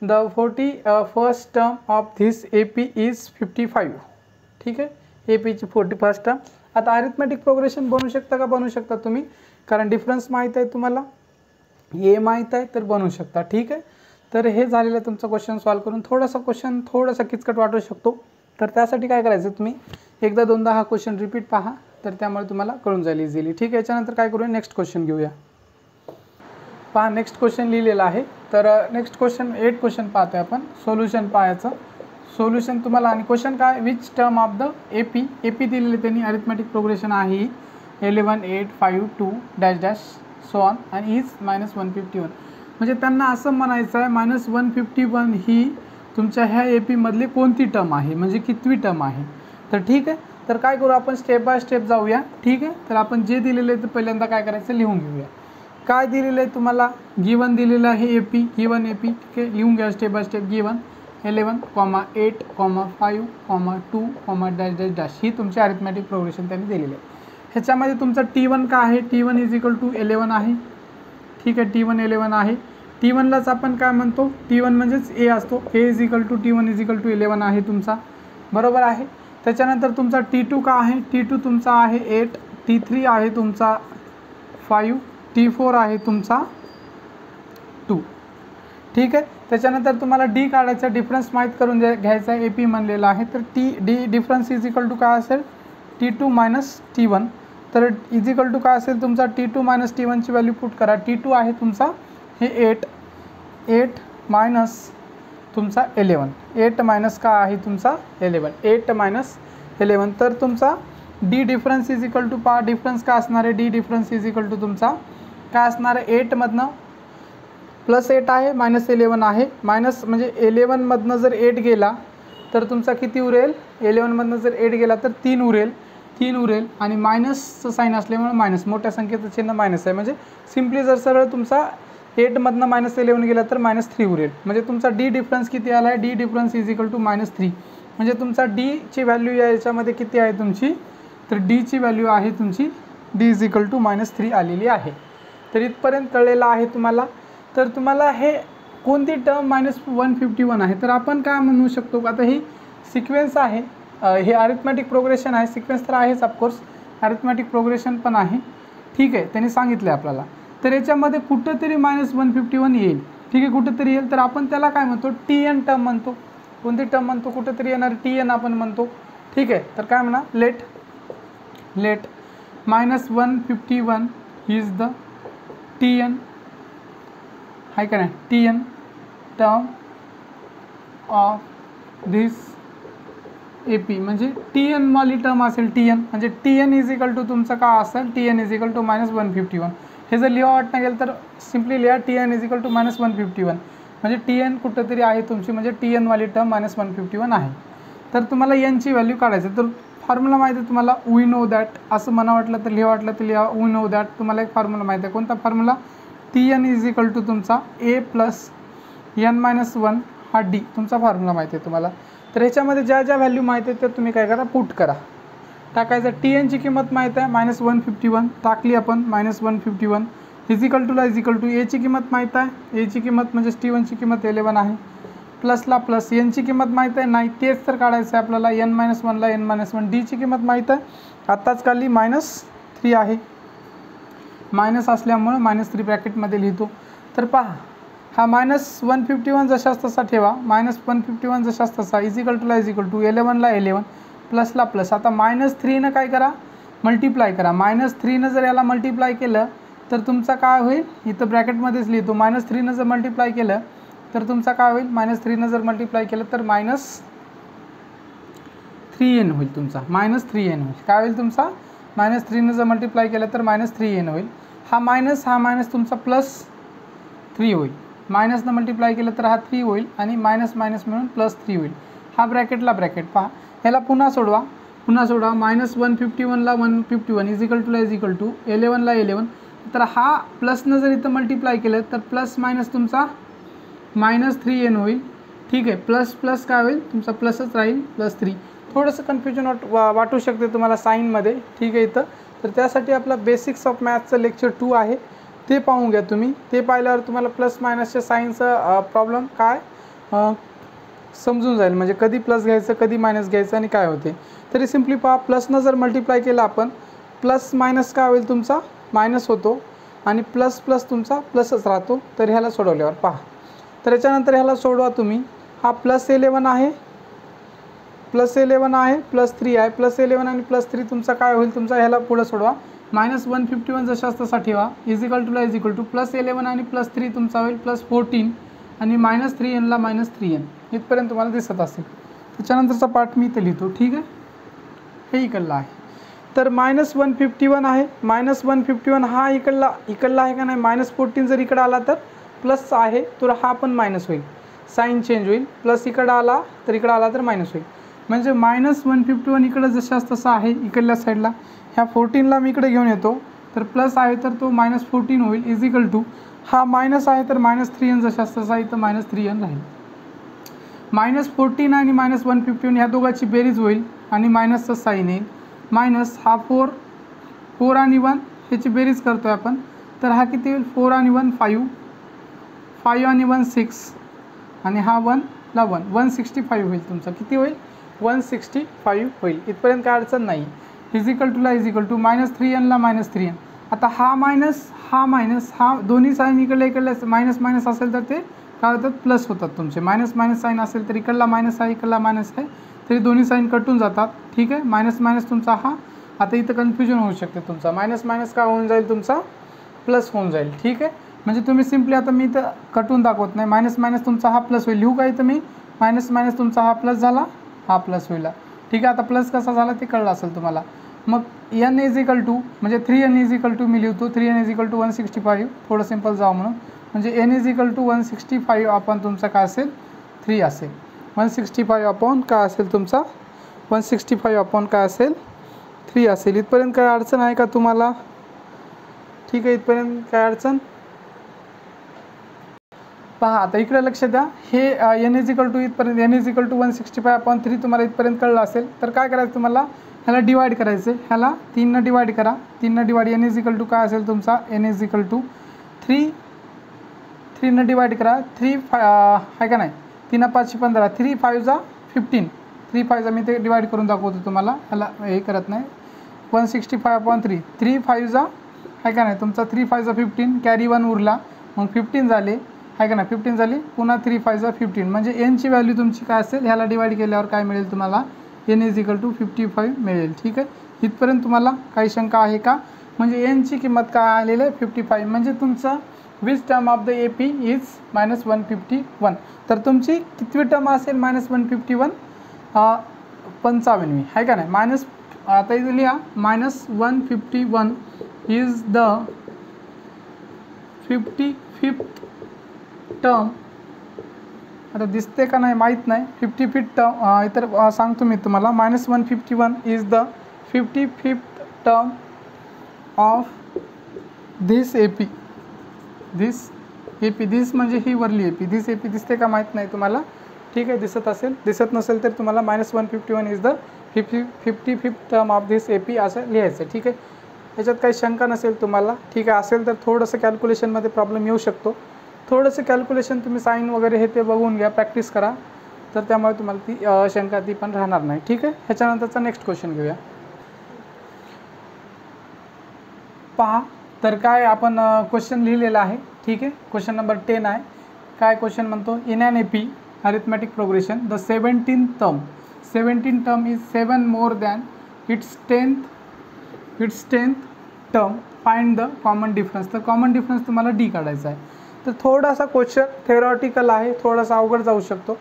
the 41st term of this AP is 55, ठीक आहे. APची 41st टर्म. आता अरिथमॅटिक प्रोग्रेशन बनवू शकता का, बनवू शकता तुम्ही, कारण डिफरन्स माहीत आहे तुम्हाला, हे माहीत आहे तर बनवू शकता, ठीक आहे. तर हे झालेलं आहे तुमचं क्वेश्चन सॉल्व करून. थोडासा किचकट वाटू शकतो, तर त्यासाठी काय करायचं तुम्ही एकदा दोनदा हा क्वेश्चन रिपीट पहा, तर त्यामुळे तुम्हाला कळून जाईल इझिली, ठीक आहे. याच्यानंतर काय करूया नेक्स्ट क्वेश्चन घेऊया. पहा नेक्स्ट क्वेश्चन लिहिलेला आहे. तर नेक्स्ट क्वेश्चन 8 क्वेश्चन पाहतोय आपण. सोल्युशन पाहायचं, सोल्युशन तुम्हाला. आणि क्वेश्चन काय, which term of the AP दिलेले त्यांनी अरिथमॅटिक प्रोग्रेशन आहे 11 8 5 2 डॅश डॅश सो ऑन आणि इज -151. म्हणजे त्यांना असं म्हणायचं आहे -151 ही तुमच्या ह्या AP मधली कोणती टर्म आहे, म्हणजे कितवी टर्म आहे. तर ठीक आहे, तर काय करू आपण स्टेप बाय स्टेप जाऊया, ठीक आहे. तर आपण जे दिलेलं आहे ते पहिल्यांदा काय करायचं लिहून घेऊया. काय दिलेलं आहे तुम्हाला, गिवन दिलेलं आहे AP, गिवन AP, ठीक आहे. लिहून घ्या step by step. Given 11, 8, 5, 2, dash dash dash ही तुमची अरिथमॅटिक प्रोग्रेशन त्यांनी दिलेली आहे. ह्याच्यामध्ये तुमचा T1 काय आहे, T1 इजिकल टू 11 आहे, ठीक आहे. T1 11 आहे. T1लाच आपण काय म्हणतो, T1 म्हणजेच A असतो. A इजिकल टू T1 इजिकल टू 11 आहे तुमचा, बरोबर आहे. त्याच्यानंतर तुमचा T2 का आहे, T2 तुमचा आहे 8, T3 आहे तुमचा 5, T4 आहे तुमचा 2, ठीक आहे. त्याच्यानंतर तुम्हाला D काढायचा, डिफरन्स माहीत करून घ्यायचा आहे. AP म्हणलेला आहे, तर D डिफरन्स इजिकल टू काय असेल T2 - T1. तर इजिकल टू काय असेल तुमचा T2 - T1ची व्हॅल्यू पुट करा. T2 आहे तुमचा हे 8 मायनस तुमचा 11, 8 मायनस काय आहे तुमचा 11, 8 - 11. तर तुमचा D डिफरन्स इजिकल टू पहा, डिफरन्स काय असणार आहे, D डिफरन्स इजिकल टू तुमचा काय असणार आहे 8मधनं +8 आहे -11 आहे. मायनस म्हणजे 11मधनं जर 8 गेला तर तुमचा किती उरेल, 11मधनं जर 8 गेला तर 3 उरेल आणि मायनसचं साईन असल्यामुळे मायनस, मोठ्या संख्येचं चिन्ह मायनस आहे. म्हणजे सिम्पली जर सरळ तुमचा 8मधनं -11 गेला तर -3 उरेल. म्हणजे तुमचा D डिफरन्स किती आला आहे, D डिफरन्स इजिकल टू -3. म्हणजे तुमचा Dची व्हॅल्यू याच्यामध्ये किती आहे तुमची, तर Dची व्हॅल्यू आहे तुमची D इजिकल टू -3 आलेली आहे. तर इथपर्यंत कळलेलं आहे तुम्हाला. तर तुम्हाला हे कोणती टर्म -151 आहे, तर आपण काय म्हणू शकतो, आता ही सिक्वेन्स आहे, हे अरिथमॅटिक प्रोग्रेशन आहे. सिक्वेन्स तर आहेच ऑफकोर्स, अरिथमॅटिक प्रोग्रेशन पण आहे, ठीक आहे. त्यांनी सांगितलं आहे आपल्याला. तर याच्यामध्ये कुठंतरी -151 येईल, ठीक आहे, कुठंतरी येईल. तर आपण त्याला काय म्हणतो, TN टर्म म्हणतो. कोणती टर्म म्हणतो, कुठंतरी येणार TN आपण म्हणतो, ठीक आहे. तर काय म्हणा, लेट -151 इज द TN आहे का नाही, TN term of this AP. म्हणजे TN वाली टर्म असेल, TN म्हणजे TN इजिकल टू तुमचं काय असेल, TN इजिकल टू -151. हे जर लिहा वाटणं गेलं तर सिम्पली लिहा TN इज इक्वल टू -151, म्हणजे TN कुठंतरी आहे तुमची, म्हणजे TN वाली टर्म -151 आहे. तर तुम्हाला Nची व्हॅल्यू काढायचं. तर फॉर्म्युला माहिती आहे तुम्हाला, वी नो दॅट, असं म्हणा वाटलं तर लिहा वाटलं तर लिहा वी नो दॅट. तुम्हाला एक फॉर्म्युला माहिती आहे, कोणता formula? TN is equal to तुमचा A प्लस N-1 हा D तुमचा फॉर्म्युला माहिती आहे तुम्हाला. तर ह्याच्यामध्ये ज्या ज्या व्हॅल्यू माहिती आहेत त्या तुम्ही काय करा, पुट करा, टाकायचं. TNची किंमत माहीत आहे -151 टाकली आपण, -151 इज इक्वल टू Aची किंमत माहीत आहे, Aची किंमत म्हणजे T1ची किंमत 11 आहे, प्लसला प्लस. Nची किंमत माहीत आहे, नाही तेच तर काढायचं आहे आपल्याला, N-1ला N-1. Dची किंमत माहीत आहे, आत्ताच काढली, -3 आहे, मायनस असल्यामुळं -3 ब्रॅकेटमध्ये लिहितो. तर पहा, हा -151 जशाच तसा ठेवा, -151 जशाच तसा इज इक्वल टू 11ला 11 प्लसला प्लस. आता -3नं काय करा, मल्टिप्लाय करा. -3नं जर याला मल्टिप्लाय केलं तर तुमचा काय होईल, इथं ब्रॅकेटमध्येच लिहितो, -3नं जर मल्टिप्लाय केलं तर तुमचा काय होईल, -3नं जर मल्टिप्लाय केलं तर -3n होईल तुमचा, -3n होईल. काय होईल तुमचा, -3नं जर मल्टिप्लाय केलं तर -3n होईल. हा मायनस तुमचा +3 होईल. मायनसनं मल्टिप्लाय केलं तर हा 3 होईल आणि मायनस मिळून +3 होईल. हा ब्रॅकेटला ब्रॅकेट. पहा, ह्याला पुन्हा सोडवा, -151ला 151 इज इक्वल टू 11ला 11. तर हा प्लसनं जर इथं मल्टिप्लाय केलं तर प्लस मायनस तुमचा -3n होईल. ठीक आहे, प्लस काय होईल तुमचा, प्लसच राहील, +3. थोडंसं कन्फ्युजन वाटू शकते तुम्हाला साईनमध्ये, ठीक आहे इथं. तर त्यासाठी आपला बेसिक्स ऑफ मॅथचं लेक्चर 2 आहे, ते पाहून घ्या तुम्ही. ते पाहिल्यावर तुम्हाला प्लस मायनसच्या साईनचा प्रॉब्लेम काय समजून जाईल, म्हणजे कधी प्लस घ्यायचं कधी मायनस घ्यायचं आणि काय होते. तरी सिम्पली पहा, प्लसनं जर मल्टिप्लाय केलं आपण, प्लस मायनस काय होईल तुमचा, मायनस होतो आणि प्लस तुमचा प्लसच राहतो. तर ह्याला सोडवल्यावर पहा, तर याच्यानंतर ह्याला सोडवा तुम्ही. हा +11 आहे, +11 आहे, +3 आहे, +11 आणि +3 तुमचा काय होईल तुमचा, ह्याला पुढं सोडवा. -151 जशाच तसा ठेवा, इज इक्वल टू +11 आणि +3 तुमचा होईल +14 आणि -3nला -3n. इथपर्यंत तुम्हाला दिसत असेल. त्याच्यानंतरचा पार्ट मी इथं लिहितो, ठीक आहे. हे इकडला आहे. तर -151 आहे, -151 हा इकडला आहे का नाही, -14 जर इकडं आला तर प्लस आहे, तर हा पण मायनस होईल, साईन चेंज होईल. प्लस इकडं आला तर इकडं आला तर मायनस होईल. म्हणजे -151 इकडं जशाच तसा आहे इकडल्या साईडला. ह्या 14ला मी इकडे घेऊन येतो, तर प्लस आहे तर तो -14 होईल, इज इक्वल टू हा मायनस आहे तर -3n जशाच तसा इथं -3n राहील. -14 आणि -151 ह्या दोघांची बेरीज होईल आणि मायनसचं साईन येईल. मायनस हा 4 आणि 1 ह्याची बेरीज करतो आहे आपण, तर हा किती होईल, 4 आणि 1 5 आणि 1 6 आणि हा 1ला 1 165 होईल तुमचा. किती होईल, 165 होईल. इथपर्यंत काय अडचण नाही. इज इक्वल टू -3nला -3n. आता हा मायनस हा दोन्ही साईन इकडल्या मायनस असेल तर ते काय होतात, प्लस होतात तुमचे. मायनस साईन असेल तर इकडला मायनस आहे इकडला मायनस आहे, तरी दोन्ही साईन कटून जातात. ठीक आहे, मायनस तुमचा हा, आता इथं कन्फ्युजन होऊ शकते तुमचा, मायनस काय होऊन जाईल तुमचा, प्लस होऊन जाईल. ठीक आहे, म्हणजे तुम्ही सिम्पली, आता मी इथं कटून दाखवत नाही, मायनस तुमचा हा प्लस होईल. लिहू का इथं मी, मायनस तुमचा हा प्लस झाला, हा प्लस होईल. ठीक आहे, आता प्लस कसा झाला ते कळलं असेल तुम्हाला. मग n इज इक्वल टू, म्हणजे 3n is equal to me लिहितो, 3n इज इक्वल टू 165. थोडं सिम्पल जावं म्हणून, म्हणजे n is equal to 165 upon तुमचा काय असेल, 3 असेल. 165 अपॉन काय असेल तुमचा, 165 अपॉन काय असेल, 3 असेल. इथपर्यंत काय अडचण आहे का तुम्हाला? ठीक आहे, इथपर्यंत काय अडचण? पहा, आता इकडे लक्ष द्या. हे n इज इक्वल टू इथपर्यंत, n is equal to 165 upon 3 तुम्हाला इथपर्यंत कळलं असेल. तर काय करायचं तुम्हाला, ह्याला डिवाइड करायचं, ह्याला 3नं डिवाइड करा. 3नं divide, n is equal to काय असेल तुमचा, n इज इक्वल टू 3नं डिवाइड करा. 3 आहे का नाही, 3 5 15, 3 5 जा 15, 3 5 जा, मी ते डिवाइड करून दाखवतो तुम्हाला, ह्याला हे करत नाही. 165 अपॉन 3 5 जा आहे का नाही तुमचा, 3 5 जा 15, कॅरी 1 उरला, मग 15 झाले आहे का नाही, 15 झाली, पुन्हा 3 5 जा 15. म्हणजे nची व्हॅल्यू तुमची काय असेल, ह्याला डिवाइड केल्यावर काय मिळेल तुम्हाला, n इज इक्वल टू 55 मिळेल. ठीक आहे, इथपर्यंत तुम्हाला काही शंका आहे का? म्हणजे nची किंमत काय आलेली आहे, 55. म्हणजे तुमचं which term of the AP is -151. तर तुमची कितवी टर्म असेल, -151, 55वी आहे का नाही. आता इथे लिहा, -151 इज द 55th टर्म, आता दिसते का नाही माहीत नाही, 55th टर्म इतर सांगतो मी तुम्हाला, -151 is the 55th term of this AP. दिस म्हणजे ही वरली AP. दिस AP दिसते का माहीत नाही तुम्हाला, ठीक आहे. दिसत असेल, दिसत नसेल तर तुम्हाला -151 is the 55th term of this AP असं लिहायचं, ठीक आहे. याच्यात काही शंका नसेल तुम्हाला, ठीक आहे. असेल तर थोडंसं कॅल्क्युलेशनमध्ये प्रॉब्लेम येऊ शकतो. थोडंसं कॅल्क्युलेशन तुम्ही साईन वगैरे हे ते बघून घ्या, प्रॅक्टिस करा, तर त्यामुळे तुम्हाला ती शंका ती पण राहणार नाही, ठीक आहे. ह्याच्यानंतरचा नेक्स्ट क्वेश्चन घेऊया. पहा, तर काय आपण क्वेश्चन लिहिलेला आहे, ठीक आहे. क्वेश्चन नंबर 10 आहे. काय क्वेश्चन म्हणतो, in an AP arithmetic progression the 17th term is 7 more than its 10th term, find the common difference. तर कॉमन डिफरन्स तुम्हाला D काढायचा आहे. तर थोडासा क्वेश्चन थेरॉटिकल आहे, थोडासा अवघड जाऊ शकतो,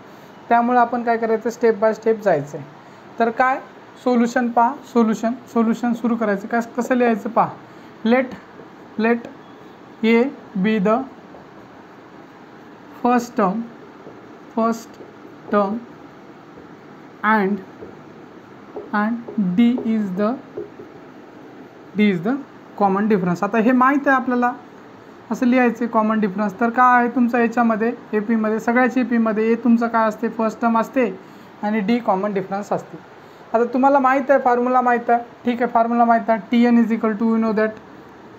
त्यामुळे आपण काय करायचं, स्टेप बाय स्टेप जायचं आहे. तर काय सोल्युशन पहा, सोल्युशन सुरू करायचं. काय कसं लिहायचं पहा, let A be the first term and D is the common difference. आता हे माहीत आहे आपल्याला, असं लिहायचं कॉमन डिफरन्स. तर काय आहे तुमचं याच्यामध्ये AP मध्ये, सगळ्याच AP मध्ये A तुमचं काय असते, फर्स्ट टर्म असते आणि D कॉमन डिफरन्स असते. आता तुम्हाला माहीत आहे, फॉर्म्युला माहीत आहे, ठीक आहे. फॉर्म्युला माहीत आहे, TN is equal to, you know that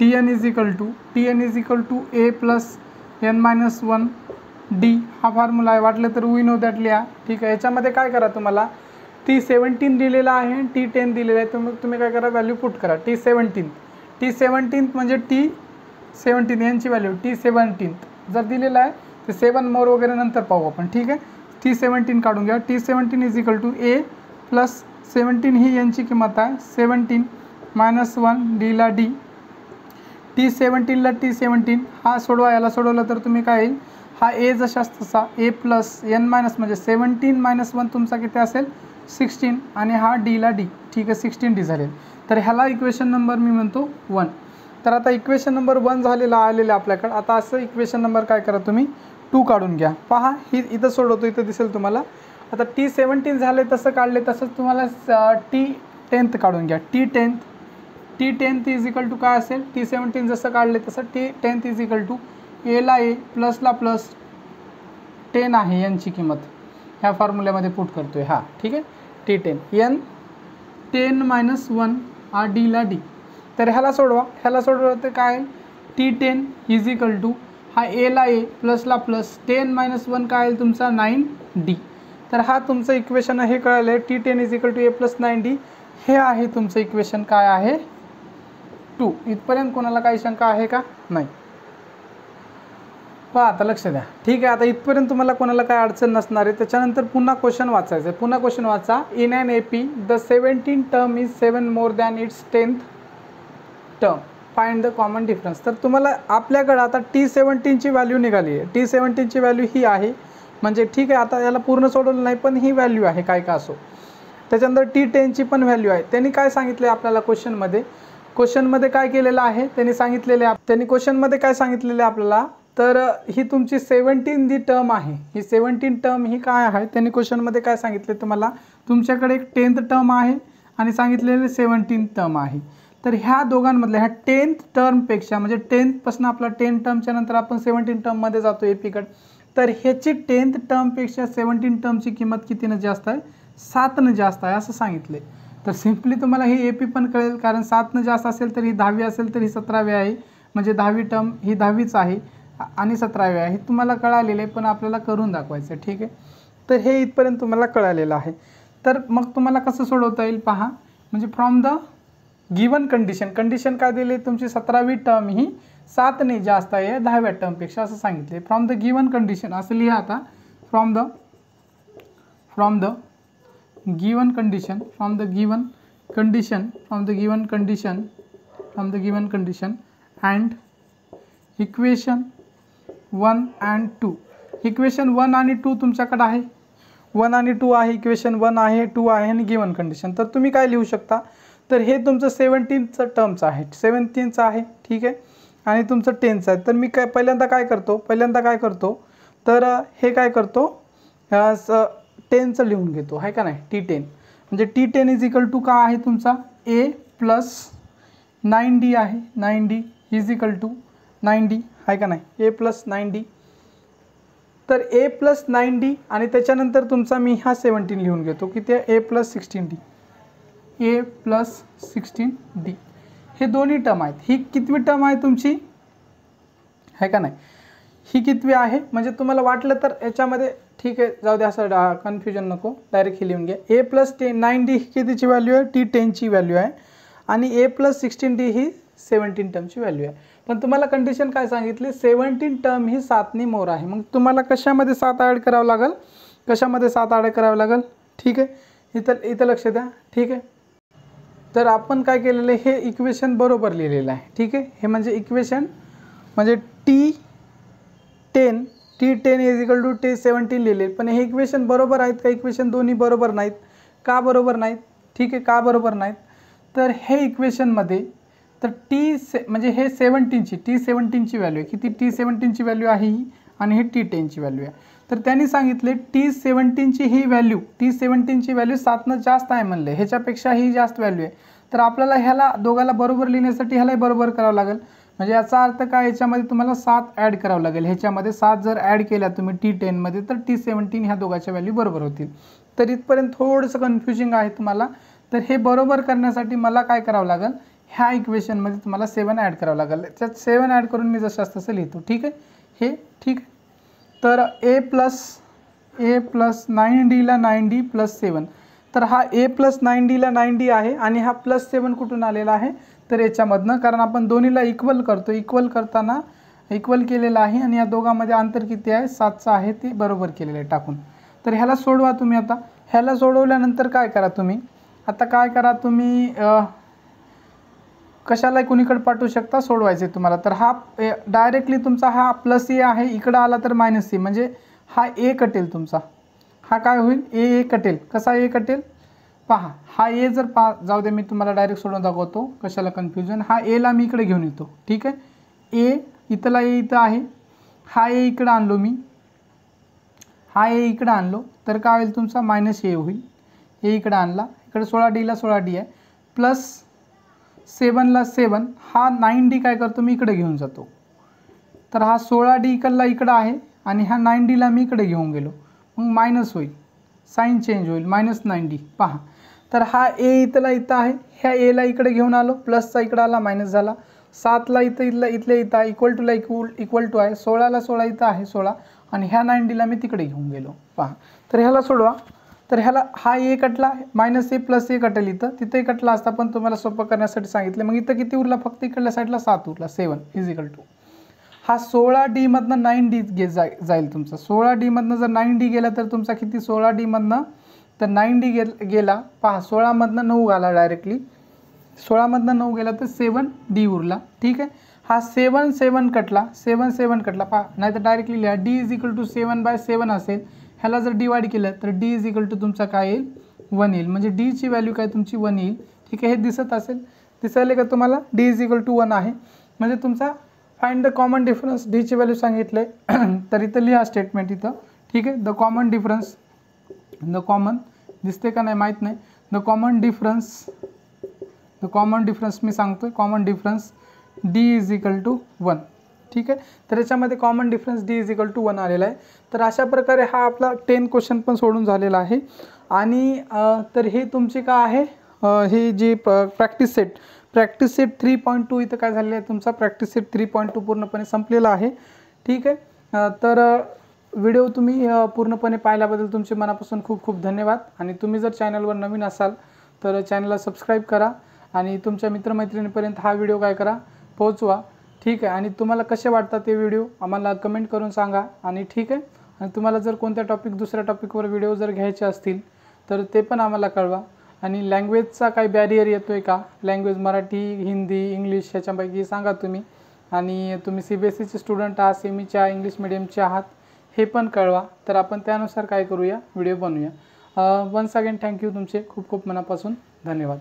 TN is equal to A plus n-1 D हा फॉर्म्युला आहे. वाटलं तर वी नो दॅट लिहा, ठीक आहे. याच्यामध्ये काय करा, तुम्हाला T17 दिलेला आहे आणि T10 दिलेला आहे, तर मग तुम्ही काय करा, व्हॅल्यू पुट करा. T17 म्हणजे T17 यांची व्हॅल्यू T17 जर दिलेला आहे तर 7 मोर वगैरे नंतर पाहू आपण, ठीक आहे. T17 काढून घ्या. T17 is equal to A plus 17 ही यांची किंमत आहे, 17-1 D ला D. T17ला T17 हा सोडवा, याला सोडवलं तर तुम्ही काय येईल, हा A जशाच तसा A प्लस n मायनस म्हणजे 17-1 तुमचा किती असेल, 16 आणि हा D ला D, ठीक आहे. 16D झाले. तर ह्याला इक्वेशन नंबर मी म्हणतो 1. तर आता इक्वेशन नंबर 1 झालेला आलेलं आपल्याकडे. आता असं इक्वेशन नंबर काय करा, तुम्ही 2 काढून घ्या. पहा, ही इथं सोडवतो, इथं दिसेल तुम्हाला. आता T17 झाले तसं काढले, तसंच तुम्हाला T10 काढून घ्या. T10 इज इक्वल टू काय असेल, T17 जसं काढले तसं T10 is equal to A ला A प्लसला प्लस 10 आहे यांची किंमत, ह्या फॉर्म्युल्यामध्ये पुट करतोय हा, ठीक आहे. T10 10-1 हा D ला D. तर ह्याला सोडवा तर काय, T10 इज इक्वल टू हा A ला A प्लसला प्लस 10-1 काय आहे तुमचा 9D. तर हा तुमचं इक्वेशन हे कळलं आहे, T10 is equal to A plus 9D. हे आहे तुमचं इक्वेशन काय आहे, 2. इथपर्यंत कोणाला काही शंका आहे का, नाही. पहा, आता लक्ष द्या, ठीक आहे. आता इथपर्यंत तुम्हाला कोणाला काय अडचण नसणार आहे. त्याच्यानंतर पुन्हा क्वेश्चन वाचायचं आहे. पुन्हा क्वेश्चन वाचा, in an AP the 17th term is 7 more than its 10th term, find the common difference. तर तुम्हाला आपल्याकडे आता T17ची व्हॅल्यू निघाली आहे. T17ची व्हॅल्यू ही आहे, म्हणजे ठीक आहे. आता याला पूर्ण सोडवलं नाही, पण ही व्हॅल्यू आहे, काय का असो. त्याच्यानंतर T10ची पण व्हॅल्यू आहे. त्यांनी काय सांगितलं आपल्याला क्वेश्चनमध्ये काय केलेलं आहे, त्यांनी क्वेश्चनमध्ये काय सांगितलेलं आहे आपल्याला, तर ही तुमची 17 जी टर्म आहे, ही 17 टर्म ही काय आहे, त्यांनी क्वेश्चनमध्ये काय सांगितले तुम्हाला, तुमच्याकडे एक 10th टर्म आहे आणि सांगितलेले 17 टर्म आहे. तर ह्या दोघांमधल्या ह्या 10th टर्मपेक्षा, म्हणजे 10th पासून आपला 10 टर्मच्या नंतर आपण 17 टर्ममध्ये जातो एपीकडे, तर ह्याची 10th टर्मपेक्षा 17 टर्मची किंमत कितीनं जास्त आहे, 7नं जास्त आहे असं सांगितले. तर सिम्पली तुम्हाला ही AP पण कळेल, कारण 7नं जास्त असेल तर ही 10वी असेल तर ही 17वी आहे, म्हणजे 10वी टर्म ही 10वीच आहे आणि 17वी आहे. हे तुम्हाला कळालेलं आहे, पण आपल्याला करून दाखवायचं, ठीक आहे. तर हे इथपर्यंत तुम्हाला कळालेलं आहे. तर मग तुम्हाला कसं सोडवता येईल पहा, म्हणजे फ्रॉम द गिवन कंडिशन काय दिली, तुमची 17वी टर्म ही 7ने जास्त आहे 10व्या टर्मपेक्षा असं सांगितले. फ्रॉम द गिवन कंडिशन असं लिहा. आता from the given condition and equation 1 and 2. Equation 1 आणि 2 तुमच्याकडे आहे, 1 आणि 2 आहे, इक्वेशन 1 आहे, 2 आहे आणि गिवन कंडिशन. तर तुम्ही काय लिहू शकता, तर हे तुमचं 17th टर्मचं आहे, 17th आहे, ठीक आहे. आणि तुमचं 10चं आहे. तर मी काय पहिल्यांदा काय करतो तर हे काय करतो 10चं लिहून घेतो आहे का नाही. T10 म्हणजे T10 इज इक्वल टू का आहे तुमचा A प्लस 9D आहे. 9D is equal to 9D आहे का नाही. A प्लस 9D तर A प्लस 9D आणि त्याच्यानंतर तुमचा मी हा 17 लिहून घेतो की ते A plus 16D. A plus 16D हे दोन्ही टर्म आहेत. ही कितवी टर्म आहे तुमची आहे का नाही. ही कितवी आहे म्हणजे तुम्हाला वाटलं तर याच्यामध्ये ठीक आहे जाऊ द्या असं कन्फ्युजन नको डायरेक्ट हे लिहून घ्या. A प्लस 9D ही कितीची व्हॅल्यू आहे T10ची व्हॅल्यू आहे आणि A प्लस 16D ही 17 टर्मची व्हॅल्यू आहे. पण तुम्हाला कंडिशन काय सांगितली 17 टर्म ही 7नी मोर आहे. मग तुम्हाला कशामध्ये 7 ॲड करावं लागेल ठीक आहे. इथं लक्ष द्या ठीक आहे. तर आपण काय केलेलं आहे हे इक्वेशन बरोबर लिहिलेलं आहे ठीक आहे. हे म्हणजे इक्वेशन म्हणजे T10 is equal to T17 लिहिले. पण हे इक्वेशन बरोबर आहेत का. इक्वेशन दोन्ही बरोबर नाहीत. का बरोबर नाहीत ठीक आहे. का बरोबर नाहीत तर हे इक्वेशनमध्ये तर म्हणजे हे T17ची व्हॅल्यू आहे. किती T17ची व्हॅल्यू आहे ही आणि हे T10ची व्हॅल्यू आहे. तर त्यांनी सांगितले T17ची ही व्हॅल्यू 7नं जास्त आहे म्हणले. ह्याच्यापेक्षा ही जास्त व्हॅल्यू आहे. तर आपल्याला ह्याला दोघाला बरोबर लिहिण्यासाठी ह्यालाही बरोबर करावं लागेल. म्हणजे याचा अर्थ काय याच्यामध्ये तुम्हाला 7 ॲड करावं लागेल. ह्याच्यामध्ये 7 जर ॲड केल्या तुम्ही T10मध्ये तर T17 ह्या दोघांच्या व्हॅल्यू बरोबर होतील. तर इथपर्यंत थोडंसं कन्फ्युजिंग आहे तुम्हाला. तर हे बरोबर करण्यासाठी मला काय करावं लागेल ह्या इक्वेशनमध्ये तुम्हाला 7 ॲड करावं लागेल. त्यात 7 ॲड करून मी जसं तसं लिहितो ठीक आहे. हे ठीक आहे. तर A प्लस 9Dला 9D प्लस 7 तर हा A प्लस 9Dला 9D आहे आणि हा प्लस 7 कुठून आलेला आहे तर याच्यामधनं कारण आपण दोन्हीला इक्वल करतो. इक्वल करताना इक्वल केलेलं आहे आणि या दोघांमध्ये अंतर किती आहे 7चं आहे ते बरोबर केलेलं आहे टाकून. तर ह्याला सोडवा तुम्ही. आता ह्याला सोडवल्यानंतर काय करा तुम्ही कशाला कुणीकडे पाठवू शकता सोडवायचे तुम्हाला. तर हा डायरेक्टली तुमचा हा प्लस ए आहे इकडं आला तर मायनस ए म्हणजे हा ए कटेल तुमचा. हा काय होईल ए कटेल. कसा ए कटेल पहा. हा ए जर जाऊ दे मी तुम्हाला डायरेक्ट सोडून दाखवतो कशाला कन्फ्युजन. हा एला मी इकडे घेऊन येतो ठीक आहे. ए इथला ए इथं आहे. हा ए इकडं आणलो मी. हा ए इकडं आणलो तर काय होईल तुमचा मायनस ए होईल. ए इकडं आणला इकडे 16Dला 16D आहे प्लस 7ला 7 हा 9D काय करतो मी इकडे घेऊन जातो. तर हा 16D इकडं आहे आणि ह्या 9Dला मी इकडे घेऊन गेलो मग मायनस होईल. साईन चेंज होईल मायनस 9D पहा. तर हा ए इथं आहे. ह्या एला इकडे घेऊन आलो प्लसचा इकडं आला मायनस झाला. 7ला इथं इक्वल टूला इक्वल टू आहे. 16ला 16 इथं आहे 16 आणि ह्या 9Dला मी तिकडे घेऊन गेलो पहा. तर ह्याला सोडवा. तर ह्याला हा ए कटला मायनस ए प्लस ए कटेल तिथंही कटला असता पण तुम्हाला सोपं करण्यासाठी सांगितलं. मग इथं किती उरला फक्त इकडल्या साईडला 7 उरला. 7 इज इक्वल टू हा 16D मधनं 9D जाईल तुमचा. 16D मधनं जर 9D गेला तर तुमचा किती 16D मधनं तर 9D गेला पहा. 16मधनं 9 आला डायरेक्टली. 16मधनं 9 गेला तर 7D उरला ठीक आहे. हा 7 कटला पहा. नाही तर डायरेक्टली लिहा D इज इक्वल टू 7/7 असेल. ह्याला जर डिवाइड केलं तर D इज इक्वल टू तुमचा काय येईल 1 येईल. म्हणजे Dची व्हॅल्यू काय तुमची 1 येईल ठीक आहे. हे दिसायले का तुम्हाला D इज इक्वल टू 1 आहे. म्हणजे तुमचा फाइंड द कॉमन डिफरन्स Dची व्हॅल्यू सांगितले तर इथं लिहा स्टेटमेंट इथं ठीक आहे. द कॉमन दिसते का नाही माहीत नाही. द कॉमन डिफरन्स मी सांगतोय. Common difference D is equal to 1 ठीक आहे. तर याच्यामध्ये common difference D is equal to 1 आलेला आहे. तर अशा प्रकारे हा आपला 10 क्वेश्चन पण सोडून झालेला आहे. आणि तर हे तुमचे काय आहे हे जे प्रॅक्टिस सेट 3.2 इथं काय झालेलं आहे तुमचा प्रॅक्टिस सेट 3.2 पूर्णपणे संपलेला आहे ठीक आहे. तर व्हिडिओ तुम्ही पूर्णपणे पाहिल्याबद्दल तुमचे मनापासून खूप खूप धन्यवाद. आणि तुम्ही जर चॅनलवर नवीन असाल तर चॅनलला सबस्क्राईब करा आणि तुमच्या मित्रमैत्रिणींपर्यंत हा व्हिडिओ काय करा पोहोचवा ठीक आहे. आणि तुम्हाला कसे वाटतात ते व्हिडिओ आम्हाला कमेंट करून सांगा आणि ठीक आहे. आणि तुम्हाला जर कोणत्या दुसऱ्या टॉपिकवर व्हिडिओ जर घ्यायचे असतील तर ते पण आम्हाला कळवा. आणि लँग्वेजचा काही बॅरियर येतो आहे का लँग्वेज मराठी हिंदी इंग्लिश ह्याच्यापैकी सांगा तुम्ही. आणि तुम्ही CBSEचे स्टुडंट आहात सेमीच्या इंग्लिश मिडियमचे आहात हे पण कळवा. तर आपण त्यानुसार काय करूया व्हिडिओ बनवूया. वन्स अगेन थँक्यू तुमचे खूप खूप मनापासून धन्यवाद.